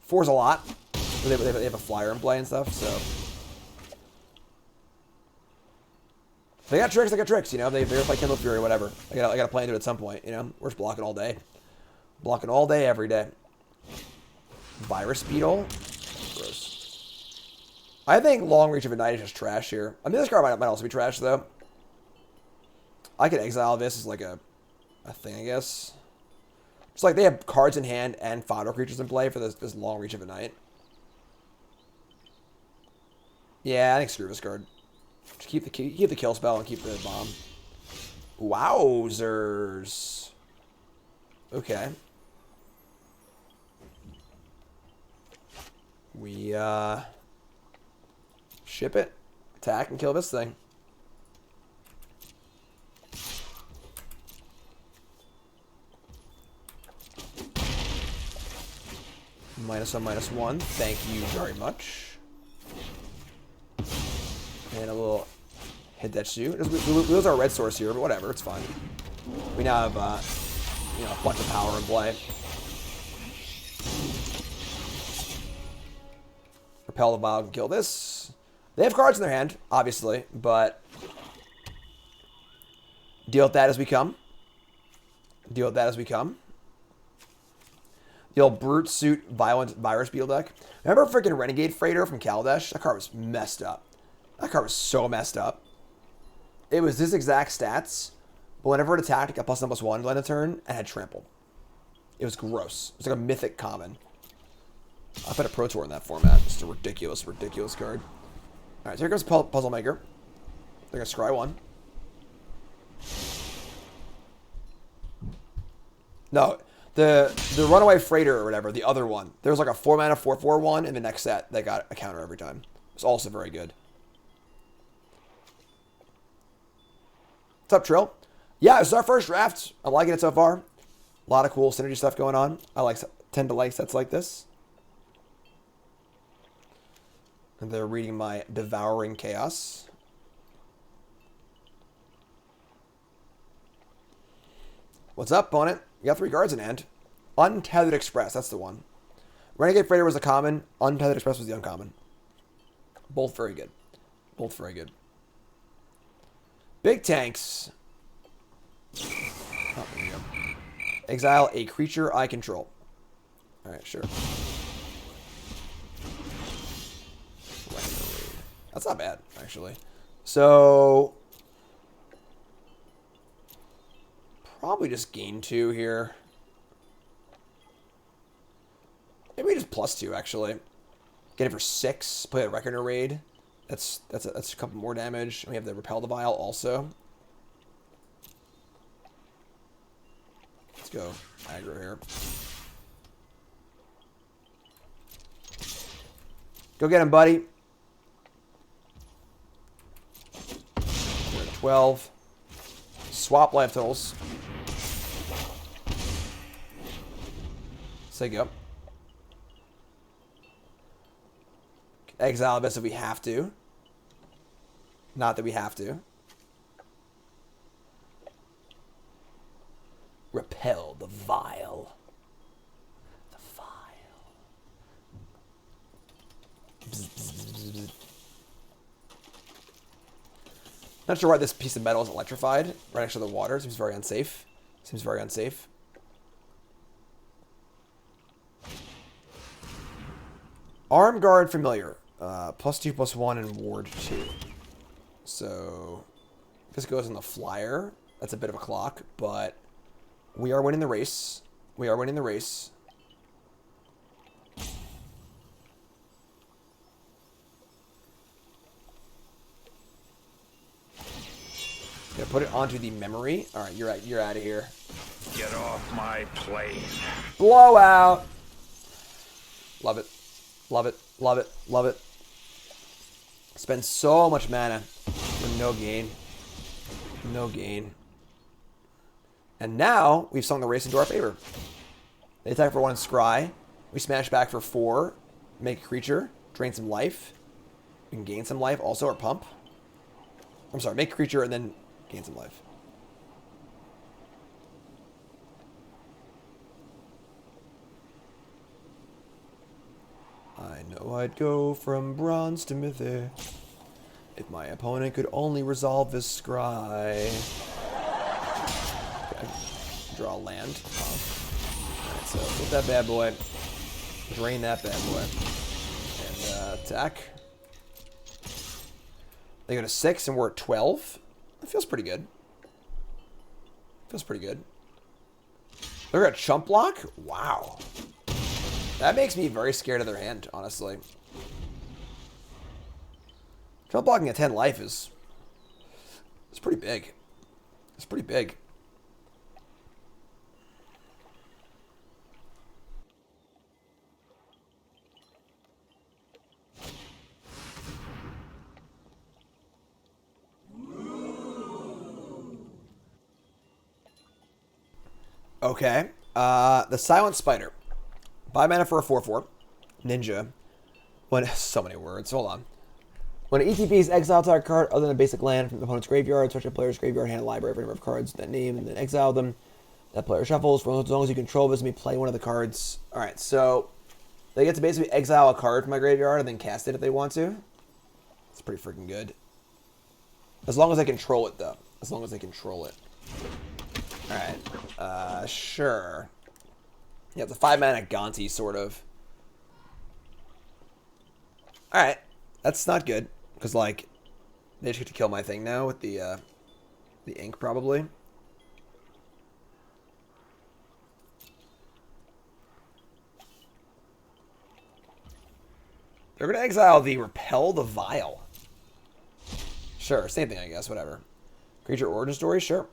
Four's a lot. They have a flyer in play and stuff, so. They got tricks, they got tricks, you know. They're like Kindle Fury or whatever. I gotta play into it at some point, you know. We're just blocking all day. Blocking all day, every day. Virus Beetle. Gross. I think Long Reach of Ignite is just trash here. I mean, this card might also be trash, though. I could exile this as like a thing, I guess. Just like they have cards in hand and fodder creatures in play for this Long Reach of Ignite. Yeah, I think screw this card. Just keep the kill spell and keep the bomb. Wowzers. Okay. We ship it, attack, and kill this thing. -1/-1. Thank you very much. And a little Hidetsu. We lose our red source here, but whatever, it's fine. We now have, you know, a bunch of power in play. Repel the Vow can kill this. They have cards in their hand, obviously, but deal with that as we come. Deal with that as we come. The old Brute Suit Violent Virus Beetle deck. Remember freaking Renegade Freighter from Kaladesh? That card was messed up. That card was so messed up. It was this exact stats, but whenever it attacked, it got +1/+1 to end a turn and had trampled. It was gross. It was like a mythic common. I put a Pro Tour in that format. Just a ridiculous, ridiculous card. Alright, so here comes Puzzle Maker. They're going to scry one. No, the Runaway Freighter or whatever, the other one. There was like a 4-mana 4/4 one in the next set that got a counter every time. It's also very good. What's up, Trill? Yeah, this is our first draft. I'm liking it so far. A lot of cool synergy stuff going on. I tend to like sets like this. And they're reading my Devouring Chaos. What's up, opponent? You got 3 cards in hand. Untethered Express, that's the one. Renegade Freighter was the common. Untethered Express was the uncommon. Both very good. Both very good. Big tanks. Oh, there you go. Exile a creature I control. Alright, sure. That's not bad, actually. So probably just gain 2 here. Maybe just +2, actually. Get it for 6. Play a Reckoner Raid. That's a couple more damage. And we have the Repel the Vial also. Let's go aggro here. Go get him, buddy. 12. Swap life totals. Say go. Exile this if we have to. Not that we have to. Repel the Vial. The Vial. Bzz, bzz, bzz, bzz. Not sure why this piece of metal is electrified right next to the water. Seems very unsafe. Seems very unsafe. Arm Guard Familiar. +2/+1 and Ward 2. So if this goes in the flyer, that's a bit of a clock, but we are winning the race. We are winning the race. Gonna put it onto the memory. All right, you're out of here. Get off my plane. Blowout. Love it. Love it. Love it. Love it. Spend so much mana for no gain. No gain. And now we've swung the race into our favor. They attack for 1 scry. We smash back for 4. Make a creature. Drain some life. We can gain some life also, or pump. I'm sorry, make a creature and then gain some life. I know I'd go from bronze to mythic if my opponent could only resolve this scry. Okay, draw land. Alright, so get that bad boy. Drain that bad boy. And attack. They go to 6 and we're at 12. That feels pretty good. Feels pretty good. They're at chump block? Wow. That makes me very scared of their hand, honestly. Chump blocking at 10 life is pretty big. It's pretty big. Okay. The Silent Spider. 5 mana for a 4/4. Ninja. When so many words. Hold on. When an ETBs exile target card other than a basic land from the opponent's graveyard, search a player's graveyard hand library for a number of cards with that name, and then exile them. That player shuffles for as long as you control this. Me play one of the cards. All right, so they get to basically exile a card from my graveyard and then cast it if they want to. It's pretty freaking good. As long as I control it, though. As long as I control it. All right, sure. Yeah, it's a 5 mana Gonti sort of. All right, that's not good because like they just get to kill my thing now with the ink probably. They're going to exile the Repel the Vile. Sure, same thing, I guess, whatever. Creature origin story, sure.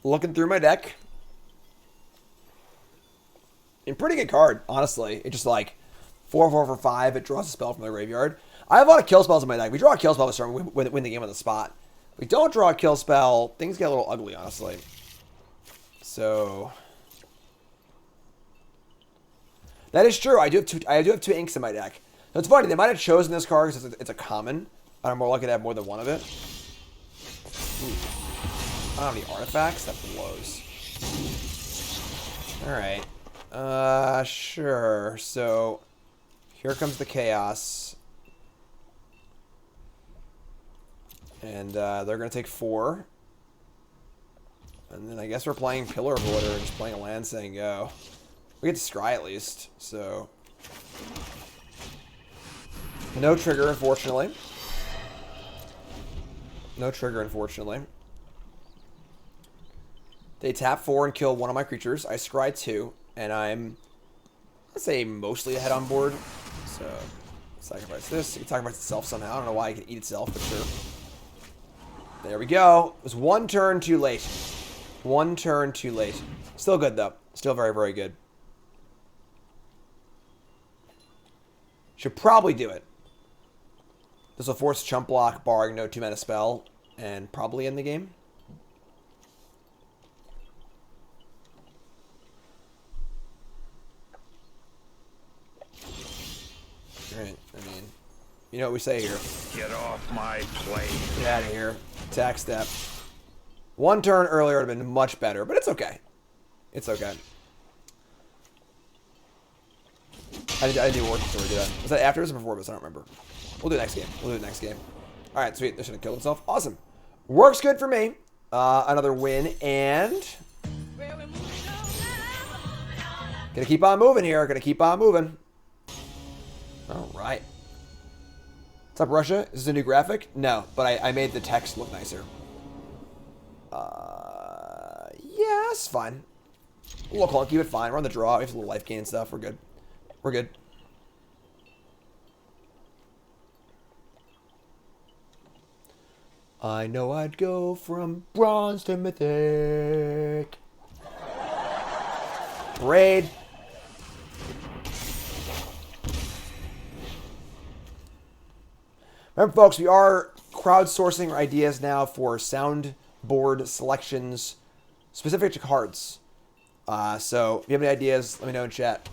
Looking through my deck. And pretty good card, honestly. It just like 4/4 for 5. It draws a spell from the graveyard. I have a lot of kill spells in my deck. We draw a kill spell this turn, we win the game on the spot. We don't draw a kill spell, things get a little ugly, honestly. So that is true. I do have two inks in my deck. So it's funny. They might have chosen this card because it's a common. I'm more likely to have more than one of it. Ooh. I don't have any artifacts. That blows. All right. Sure. So here comes the chaos. And they're going to take 4. And then I guess we're playing Pillar of Order and just playing a land saying go. We get to scry at least, so. No trigger, unfortunately. No trigger, unfortunately. They tap 4 and kill one of my creatures. I scry 2, and I'm, let's say, mostly ahead on board. So, sacrifice this. It can sacrifice itself somehow. I don't know why it can eat itself, but sure. There we go. It was 1 turn too late. 1 turn too late. Still good, though. Still very, very good. Should probably do it. This will force chump block, barring no 2-mana spell, and probably end the game. Alright, I mean, you know what we say here. Get off my plate. Get out of here. Attack step. 1 turn earlier would have been much better, but it's okay. It's okay. I didn't do working story, did I? Was that after or before this? I don't remember. We'll do it next game. We'll do it next game. Alright, sweet. They should have killed himself. Awesome. Works good for me. Another win, and gonna keep on moving here. Gonna keep on moving. Alright. What's up, Russia? Is this a new graphic? No, but I made the text look nicer. Yeah, it's fine. A little clunky, but fine. We're on the draw. We have a little life gain and stuff. We're good. We're good. I know I'd go from bronze to mythic. Braid. Remember, folks, we are crowdsourcing our ideas now for soundboard selections specific to cards. So if you have any ideas, let me know in chat.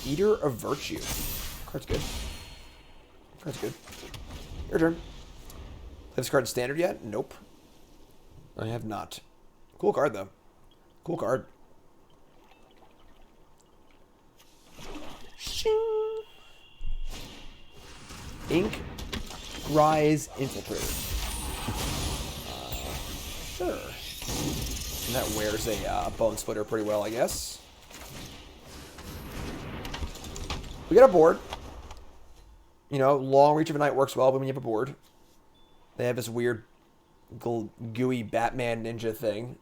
Eater of Virtue. Card's good. Card's good. Your turn. Play this card in standard yet? Nope. I have not. Cool card, though. Cool card. Shing. Ink Rise Infiltrator. Sure. And that wears a Bone Splitter pretty well, I guess. We got a board. You know, Long Reach of a Night works well when you have a board. They have this weird gooey Batman ninja thing.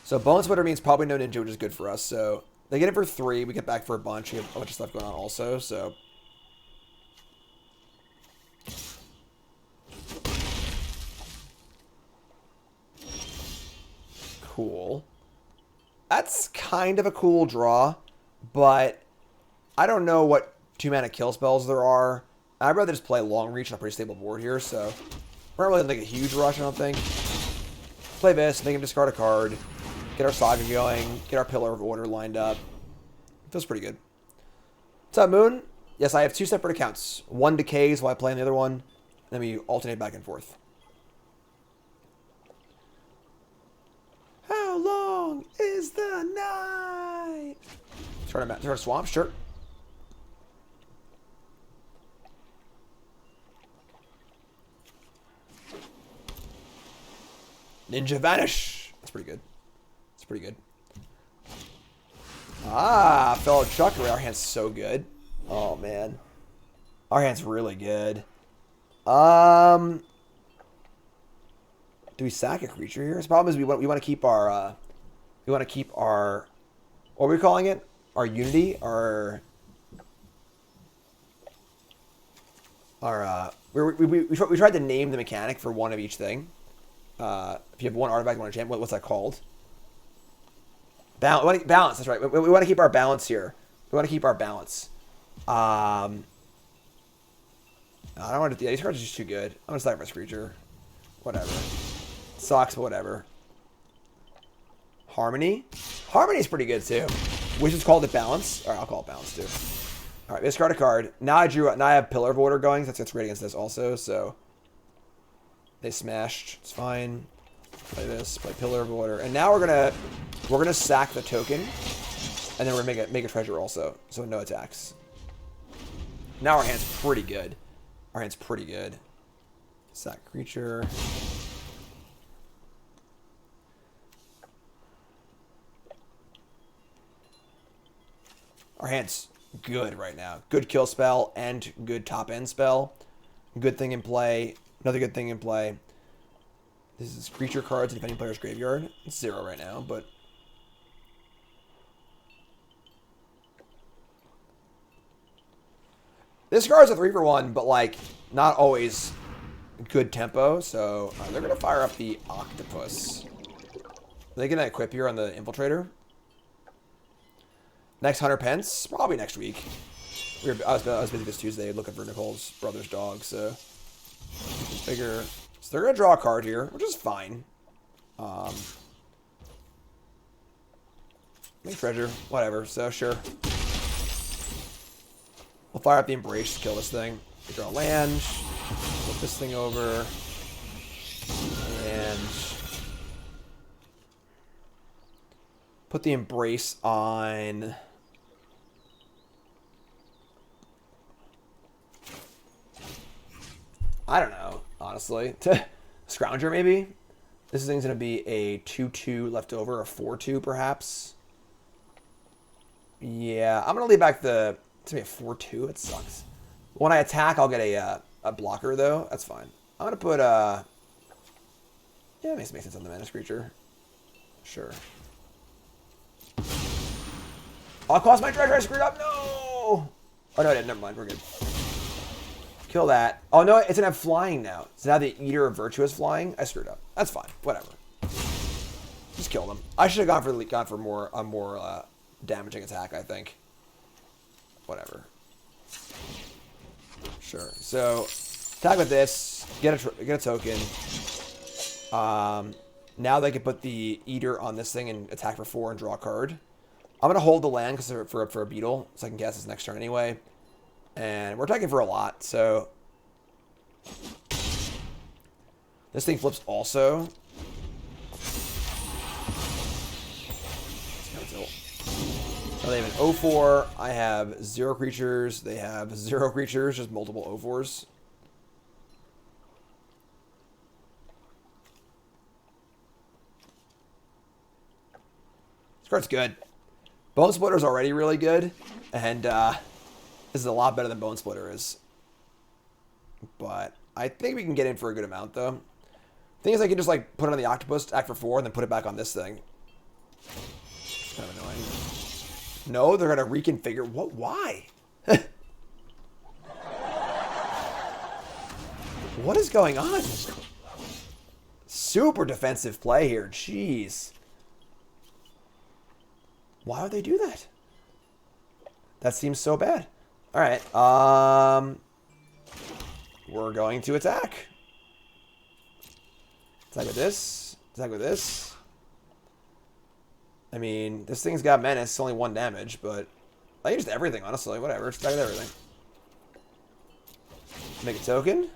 So Bone Splitter means probably no ninja, which is good for us. So they get it for 3. We get back for a bunch. We have a bunch of stuff going on also. So cool. That's kind of a cool draw, but I don't know what 2-mana kill spells there are. I'd rather just play long reach on a pretty stable board here, so we're not really going to make a huge rush, I don't think. Play this, make him discard a card, get our Saga going, get our Pillar of Order lined up. Feels pretty good. What's up, Moon? Yes, I have 2 separate accounts. One decays while I play on the other one, and then we alternate back and forth. How long is the night? Start a swamp, sure. Ninja Vanish. That's pretty good. That's pretty good. Ah, fellow Chucker. Our hand's so good. Oh, man. Our hand's really good. Do we sack a creature here? The problem is we want to keep our what are we calling it? Our Unity, we tried to name the mechanic for one of each thing. If you have one artifact, one enchantment, what's that called? Balance. That's right. We want to keep our balance here. We want to keep our balance. I don't want to. Yeah, these cards are just too good. I'm gonna sacrifice creature. Whatever. Sucks, but whatever. Harmony. Harmony is pretty good too. We just called it balance. All right, I'll call it balance too. All right, discard a card. Now I have Pillar of Order going. That's great against this also. So they smashed. It's fine. Play this. Play Pillar of Order, and now we're gonna sack the token, and then we're gonna make a treasure also. So no attacks. Now our hand's pretty good. Our hand's pretty good. Sack creature. Our hand's good right now. Good kill spell and good top end spell. Good thing in play. Another good thing in play. This is creature cards in defending player's graveyard. It's 0 right now, but this card's a 3-for-1, but like not always good tempo. So they're gonna fire up the Octopus. Are they gonna equip here on the Infiltrator? Next 100 pence, probably next week. I was busy this Tuesday looking for Nicole's brother's dog, so figure. So they're gonna draw a card here, which is fine. Make treasure, whatever. So sure. We'll fire up the Embrace to kill this thing. We draw land. Flip this thing over, and put the Embrace on. I don't know, honestly. Scrounger, maybe? This thing's going to be a 2-2 left over, a 4-2 perhaps. Yeah, I'm going to leave back the... It's going to be a 4-2. It sucks. When I attack, I'll get a blocker, though. That's fine. I'm going to put... Yeah, it makes sense on the Menace creature. Sure. Oh, I cost my treasure. I screwed up. No! Oh, no, I didn't. Never mind. We're good. Kill that. Oh, no, it's going to have flying now. So now the Eater of Virtue is flying. I screwed up. That's fine. Whatever. Just kill them. I should have gone for more damaging attack, I think. Whatever. Sure. So, attack with this. Get a token. Now they can put the Eater on this thing and attack for 4 and draw a card. I'm going to hold the land for a beetle, so I can cast this next turn anyway. And we're attacking for a lot, so... This thing flips also. So they have an 0-4. I have 0 creatures. They have 0 creatures, just multiple 0-4s. This card's good. Bone Splitter's already really good, and this is a lot better than Bone Splitter is. But I think we can get in for a good amount, though. Thing is, I can just like put it on the Octopus, act for 4, and then put it back on this thing. It's kind of annoying. No, they're gonna reconfigure. What? Why? What is going on? Super defensive play here. Jeez. Why would they do that? That seems so bad. All right. We're going to attack. Attack with this. Attack with this. I mean, this thing's got menace. It's only 1 damage, but I used everything, honestly. Whatever. Just attack with everything. Make a token.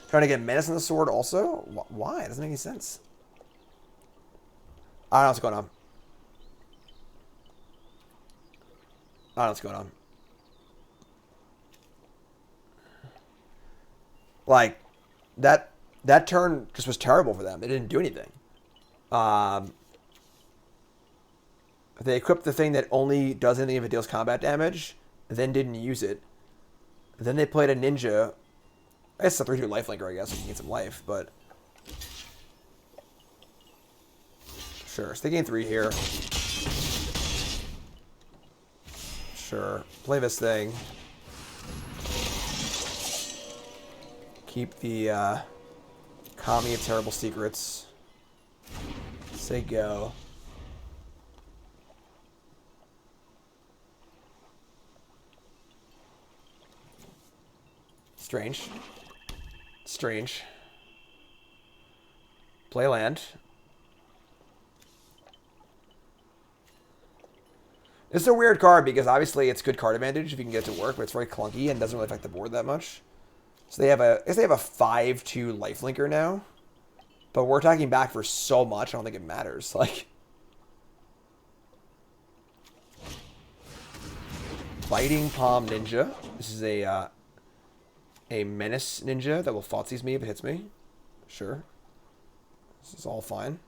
Trying to get menace on the sword also? Why? It doesn't make any sense. I don't know what's going on. I don't know what's going on. Like, that turn just was terrible for them. They didn't do anything. They equipped the thing that only does anything if it deals combat damage, then didn't use it. Then they played a ninja. I guess it's a 3-2 lifelinker, I guess, so you can get some life, but... Sure, so they gain 3 here. Sure, play this thing. Keep the Kami of Terrible Secrets. Say go. Strange. Strange. Play land. This is a weird card because obviously it's good card advantage if you can get it to work, but it's very clunky and doesn't really affect the board that much. So they have a, I guess they have a 5-2 lifelinker now, but we're attacking back for so much. I don't think it matters. Like, Biting Palm Ninja. This is a menace ninja that will Thoughtseize me if it hits me. Sure. This is all fine.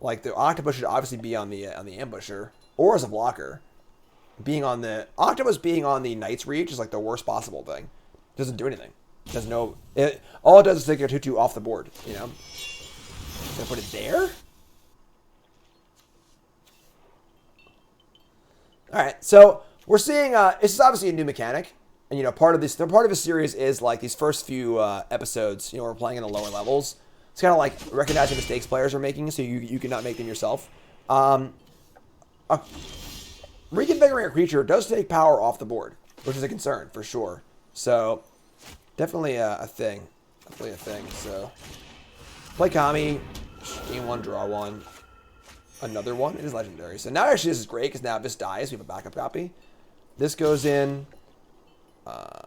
Like, the octopus should obviously be on the ambusher or as a blocker. Being on the octopus being on the Knight's Reach is like the worst possible thing. It doesn't do anything. It does no. All it does is take your 2/2 off the board. You know. Gonna put it there. All right. So we're seeing. This is obviously a new mechanic, and you know, part of this series is like these first few episodes. You know, we're playing in the lower levels. It's kind of like recognizing mistakes players are making, so you cannot make them yourself. Reconfiguring a creature does take power off the board, which is a concern for sure. So definitely a thing. Definitely a thing. So play Kami, gain 1, draw 1, another one. It is legendary. So now actually this is great because now if this dies, we have a backup copy. This goes in. I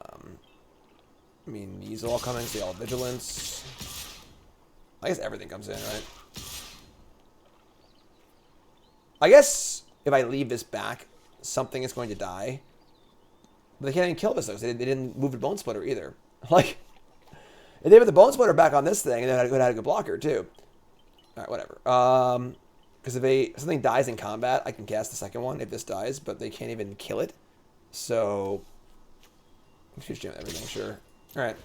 mean, these all come in. So all vigilance. I guess everything comes in, right? I guess if I leave this back, something is going to die. But they can't even kill this, though. They didn't move the Bone Splitter either. Like, if they put the Bone Splitter back on this thing, and then it would have a good blocker, too. Alright, whatever. Because if something dies in combat, I can cast the second one if this dies, but they can't even kill it. So, huge jam everything, sure. Alright.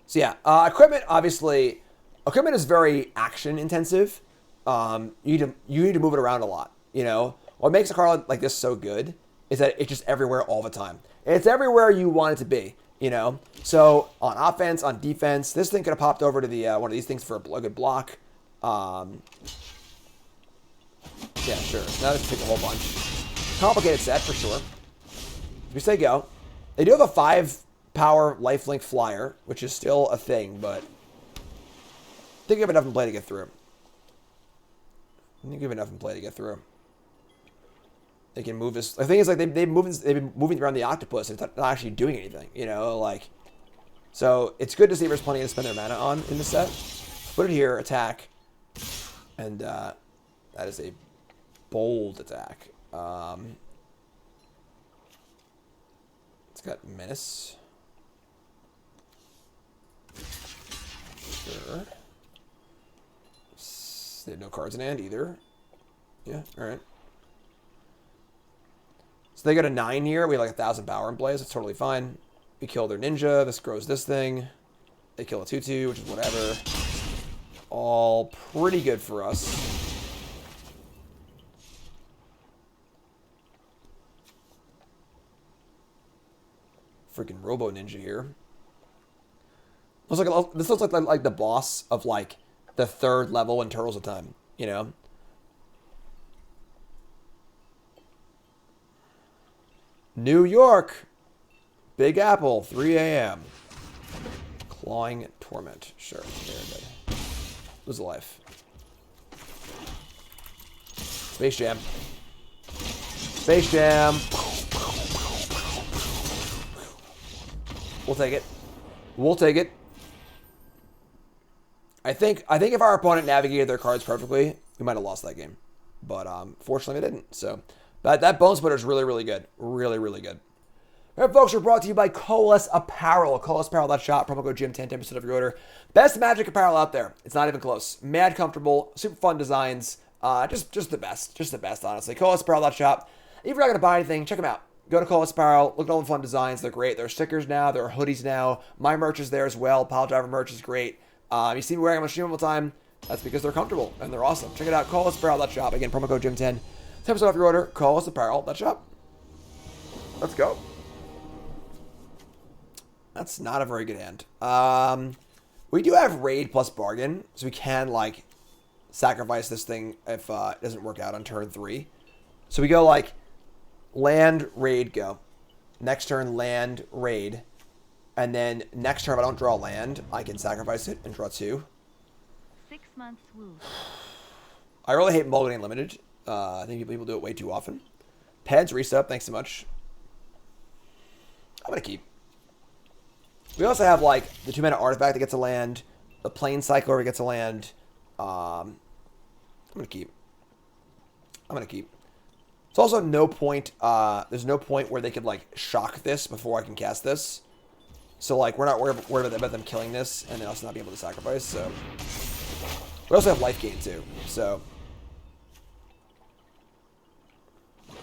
So yeah, equipment, obviously, equipment is very action intensive. You need to move it around a lot, you know? What makes a card like this so good is that it's just everywhere all the time. And it's everywhere you want it to be, you know? So on offense, on defense, this thing could have popped over to the one of these things for a good block. Yeah, sure. Now let's pick a whole bunch. Complicated set for sure. We say go. They do have a 5-power lifelink flyer, which is still a thing, but I think you have enough in play to get through. I think you have enough in play to get through. They can move this. The thing is, like, they've been moving around the octopus, and it's not actually doing anything, you know? Like, so it's good to see there's plenty to spend their mana on in the set. Put it here, attack, and that is a bold attack. It's got menace. Sure. They have no cards in hand either. Yeah, alright. So they got a 9 here. We have like 1,000 power in play, so it's totally fine. We kill their ninja. This grows this thing. They kill a 2/2, which is whatever. All pretty good for us. Freaking Robo Ninja here. This looks like the boss of like the 3rd level in Turtles of Time, you know? New York, Big Apple, 3 a.m. Clawing Torment. Sure, very good. Lose a life. Space Jam. Space Jam. We'll take it. We'll take it. I think if our opponent navigated their cards perfectly, we might have lost that game. But fortunately, they didn't. So that Bone Splitter is really, really good. Really, really good. All right, folks, we're brought to you by Coalesce Apparel. CoalesceApparel.shop. Promo code GM10, 10% of your order. Best Magic apparel out there. It's not even close. Mad comfortable. Super fun designs. Just the best. Just the best, honestly. CoalesceApparel.shop. If you're not going to buy anything, check them out. Go to Coalesce Apparel. Look at all the fun designs. They're great. There are stickers now. There are hoodies now. My merch is there as well. Pile Driver merch is great. You see me wearing them on stream all the time. That's because they're comfortable and they're awesome. Check it out. CoalesceApparel.shop. Again, promo code GM10. 10% off your order. CoalesceApparel.shop. Let's go. That's not a very good hand. We do have Raid plus Bargain, so we can, like, sacrifice this thing if it doesn't work out on turn 3. So we go, like, land, raid, go. Next turn, land, raid. And then next turn, if I don't draw land, I can sacrifice it and draw 2. 6 months woo. I really hate mulliganing limited. I think people do it way too often. Peds, reset, thanks so much. I'm going to keep. We also have, like, the 2-mana artifact that gets a land. The plane cycler gets a land. I'm going to keep. I'm going to keep. It's also no point, there's no point where they could, like, shock this before I can cast this. So, like, we're not worried about them killing this and then also not being able to sacrifice, so. We also have life gain, too, so.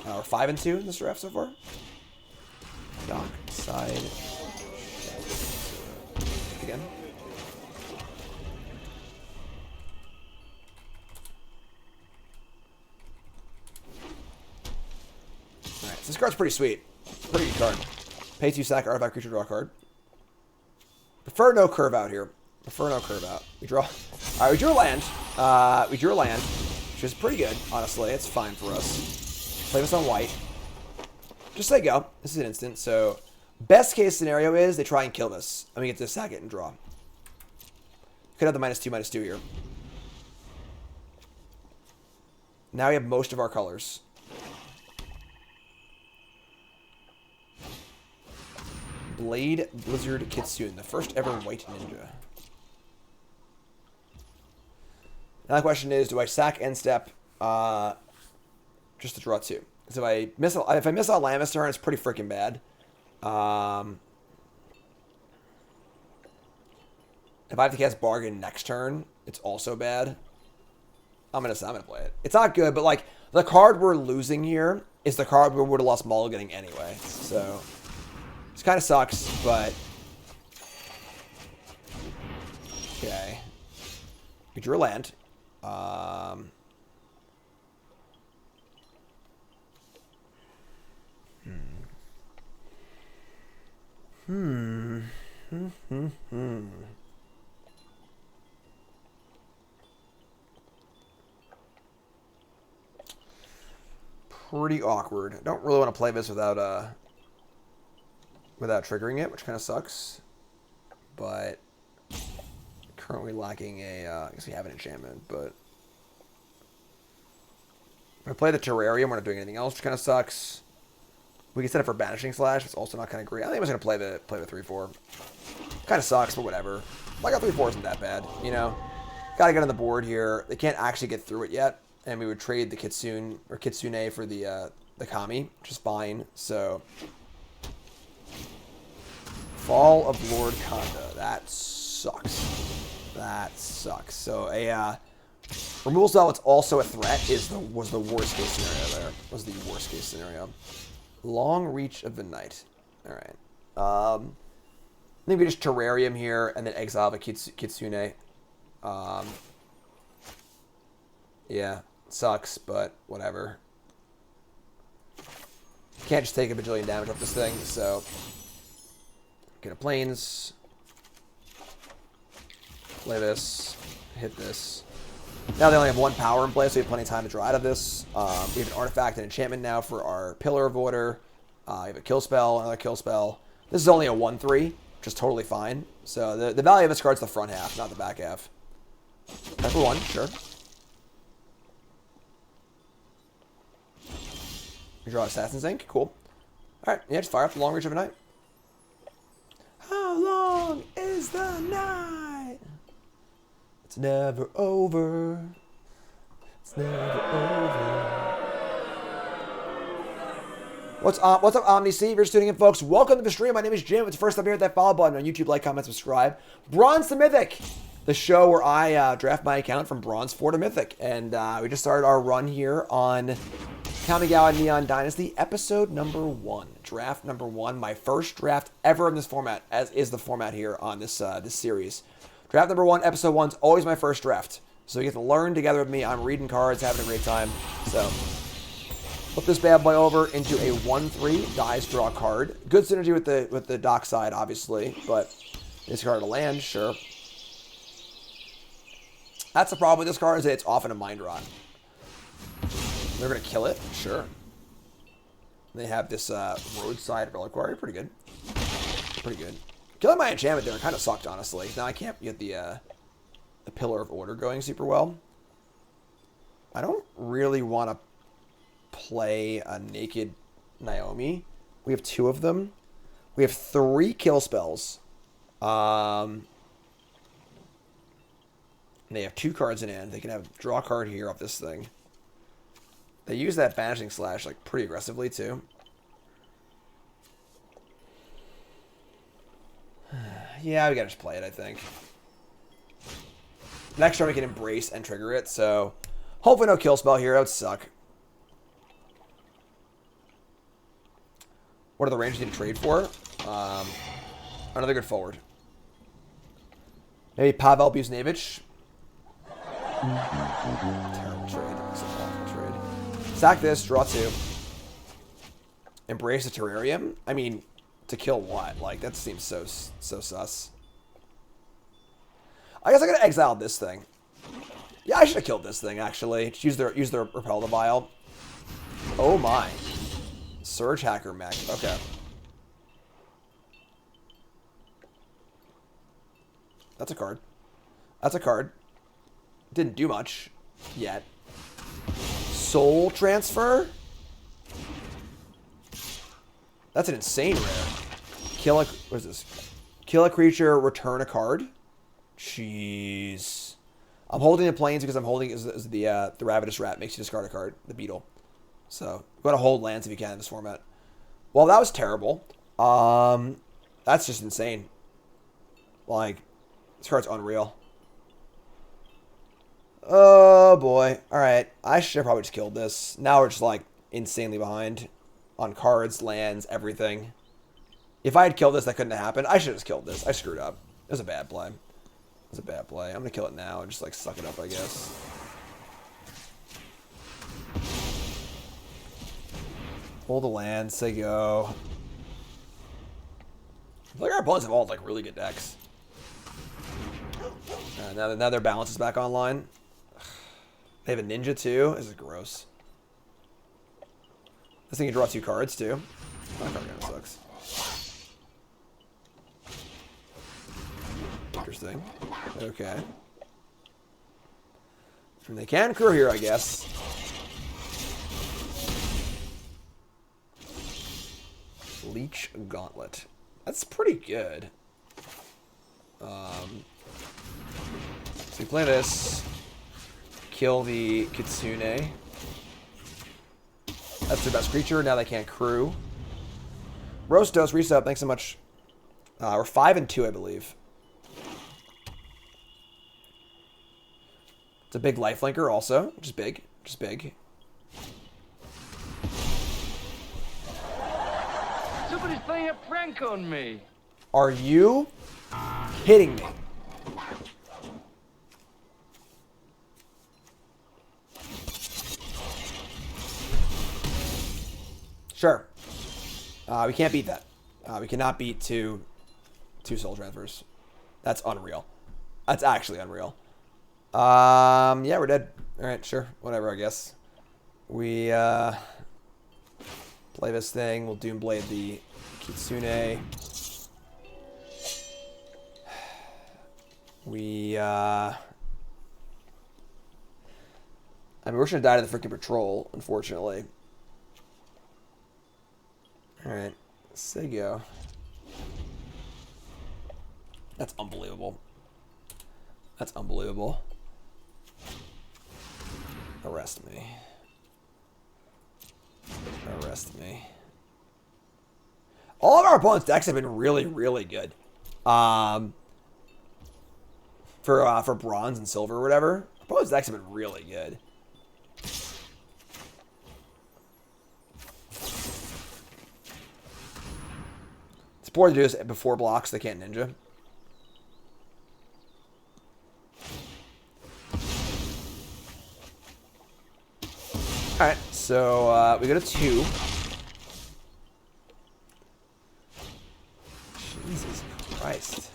We're 5-2 in this draft so far. Dock, side. Again. Alright, so this card's pretty sweet. Pretty good card. Pay 2 sack, artifact, creature, draw a card. Prefer no curve out here. Prefer no curve out. We draw. Alright, we drew a land. We drew a land, which is pretty good, honestly. It's fine for us. Play this on white. Just say go. This is an instant, so best case scenario is they try and kill this. And we get to sack it and draw. Could have the -2/-2 here. Now we have most of our colors. Blade Blizzard Kitsune, the first ever white ninja. Now the question is, do I sack end step just to draw 2? Because if I miss out land this turn, it's pretty freaking bad. If I have to cast Bargain next turn, it's also bad. I'm gonna play it. It's not good, but like the card we're losing here is the card we would have lost mulliganing anyway. So it kind of sucks, but okay. We drew a land. Pretty awkward. I don't really want to play this without triggering it, which kind of sucks. But currently lacking a. I guess we have an enchantment, but if I play the Terrarium, we're not doing anything else, which kind of sucks. We can set it for Banishing Slash. It's also not kind of great. I think I'm just gonna play the 3/4. Kind of sucks, but whatever. Like a 3/4 isn't that bad, you know. Gotta get on the board here. They can't actually get through it yet, and we would trade the Kitsune for the Kami, which is fine. So, Fall of Lord Kanda. That sucks. That sucks. So a removal spell that's also a threat was the worst case scenario there. Was the worst case scenario. Long Reach of the Night. All right. I think we just Terrarium here and then exile the Kitsune. Yeah, sucks, but whatever. Can't just take a bajillion damage off this thing, so get a Plains. Play this. Hit this. Now they only have 1 power in play, so we have plenty of time to draw out of this. We have an artifact and enchantment now for our Pillar of Order. We have a kill spell, another kill spell. This is only a 1/3, which is totally fine. So the value of this card's the front half, not the back half. Type for 1, sure. We draw Assassin's Ink, cool. Alright, yeah, just fire up the Long Reach of a Night. How long is the night? It's never over. It's never over. What's up, OmniC? If you're just tuning in, folks, welcome to the stream. My name is Jim. It's the first time here, hit that follow button on YouTube. Like, comment, subscribe. Bronze to Mythic, the show where I draft my account from Bronze 4 to Mythic. And we just started our run here on Kamigawa Neon Dynasty, episode number 1. Draft number 1. My first draft ever in this format, as is the format here on this this series. Draft number 1, episode 1 is always my first draft. So you get to learn together with me. I'm reading cards, having a great time. So flip this bad boy over into a 1/3 dice draw card. Good synergy with the dock side, obviously, but this card to land, sure. That's the problem with this card, is that it's often a mind rot. They're gonna kill it, sure. They have this roadside reliquary, pretty good. Pretty good. Killing my enchantment there kind of sucked, honestly. Now I can't get the Pillar of Order going super well. I don't really want to play a naked Naomi. We have 2 of them. We have 3 kill spells. And they have 2 cards in hand. They can have draw a card here off this thing. They use that Banishing Slash like pretty aggressively too. Yeah, we gotta just play it, I think. Next turn we can embrace and trigger it, so hopefully no kill spell here. That would suck. What are the ranges you need to trade for? Another good forward. Maybe Pavel Buchnevich. Terrible trade. It's an awful trade. Sack this, draw 2. Embrace the Terrarium? I mean, to kill what? Like, that seems so sus. I guess I gotta exile this thing. Yeah, I should have killed this thing, actually. Just use their Repel the Vial. Oh my. Surge Hacker Mech. Okay. That's a card. That's a card. Didn't do much yet. Soul Transfer? That's an insane rare. What is this? Kill a creature, return a card? Jeez. I'm holding the planes because I'm holding the Ravenous Rat makes you discard a card. The Beetle. So, you gotta hold lands if you can in this format. Well, that was terrible. That's just insane. Like, this card's unreal. Oh, boy. Alright. I should have probably just killed this. Now we're just, like, insanely behind on cards, lands, everything. If I had killed this, that couldn't have happened. I should have just killed this. I screwed up. It was a bad play. It was a bad play. I'm gonna kill it now and just, like, suck it up, I guess. Hold the land, say go. I feel like our opponents have all like really good decks. Now their balance is back online. They have a ninja too. This is gross. This thing can draw 2 cards too. That card kind of sucks. Interesting. Okay. And they can crew here, I guess. Leech Gauntlet. That's pretty good. So we play this. Kill the Kitsune. That's their best creature. Now they can't crew. Rostos, reset. Thanks so much. We're 5-2, I believe. It's a big lifelinker also, which is big. Which is big. Somebody's playing a prank on me. Are you kidding me? Sure. We can't beat that. We cannot beat two soul transfers. That's unreal. That's actually unreal. Yeah, we're dead. All right, sure, whatever. I guess we play this thing. We'll Doomblade the Kitsune. We I mean, we're gonna die to the freaking patrol, unfortunately. All right, Sigo. That's unbelievable. That's unbelievable. Arrest me. Arrest me. All of our opponents' decks have been really, really good. For bronze and silver or whatever, our opponents' decks have been really good. It's important to do this before blocks. They can't ninja. Alright, so we go to 2. Jesus Christ.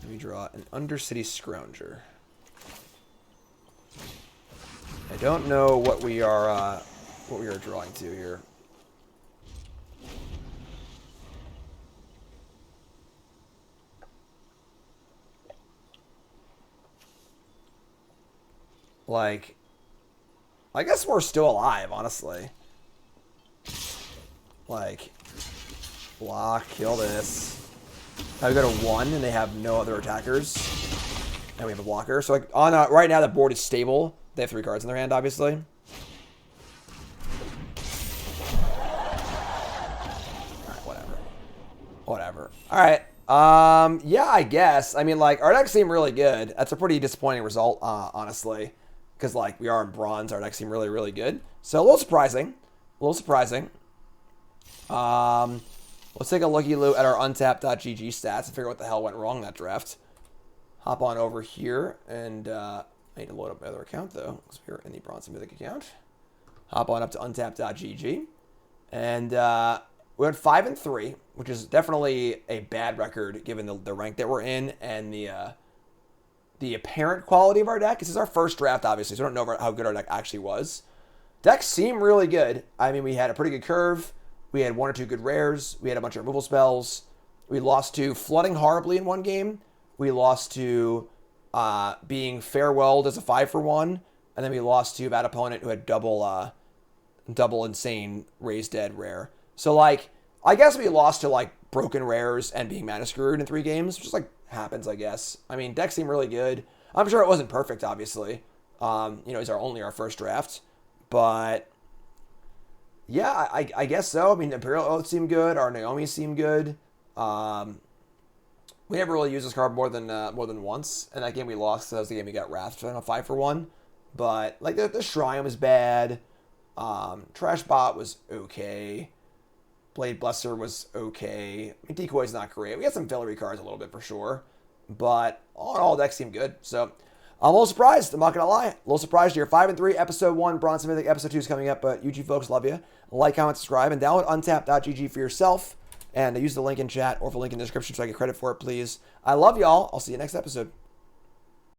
Let me draw an Undercity Scrounger. I don't know what we are drawing to here. Like, I guess we're still alive, honestly. Like, block, kill this. Now we go to 1, and they have no other attackers. And we have a blocker. So, like, on right now, the board is stable. They have 3 cards in their hand, obviously. Alright, whatever. Whatever. Alright. Yeah, I guess. I mean, like, our decks seem really good. That's a pretty disappointing result, honestly. Because, like, we are in bronze. Our decks seem really, really good. So, a little surprising. A little surprising. Let's take a looky-loo at our untapped.gg stats and figure out what the hell went wrong in that draft. Hop on over here. And I need to load up my other account, though. Because we're in the Bronze Mythic account. Hop on up to untapped.gg. And we went 5-3, which is definitely a bad record given the rank that we're in and the apparent quality of our deck. This is our first draft, obviously, so we don't know how good our deck actually was. Decks seem really good. I mean, we had a pretty good curve. We had 1 or 2 good rares. We had a bunch of removal spells. We lost to Flooding horribly in one game. We lost to being farewelled as a 5-for-1. And then we lost to a bad opponent who had double insane raised dead rare. So, like, I guess we lost to, like, broken rares and being mana screwed in 3 games, which is, like, happens, I guess. I mean, decks seem really good. I'm sure it wasn't perfect, obviously. It's only our first draft. But, yeah, I guess so. I mean, Imperial Oath seemed good. Our Naomi seemed good. We never really used this card more than once. And that game we lost, so that was the game we got wrathed on a 5-for-1. But, like, the Shrine was bad. Trash Bot was okay. Blade Blesser was okay. I mean, Decoy's not great. We had some fillery cards a little bit for sure. But all in all, decks seem good. So I'm a little surprised. I'm not going to lie. A little surprised here. 5-3, Episode 1, Bronze Mythic. Episode 2 is coming up. But UG folks, love you. Like, comment, subscribe, and download untapped.gg for yourself. And use the link in chat or the link in the description so I get credit for it, please. I love y'all. I'll see you next episode.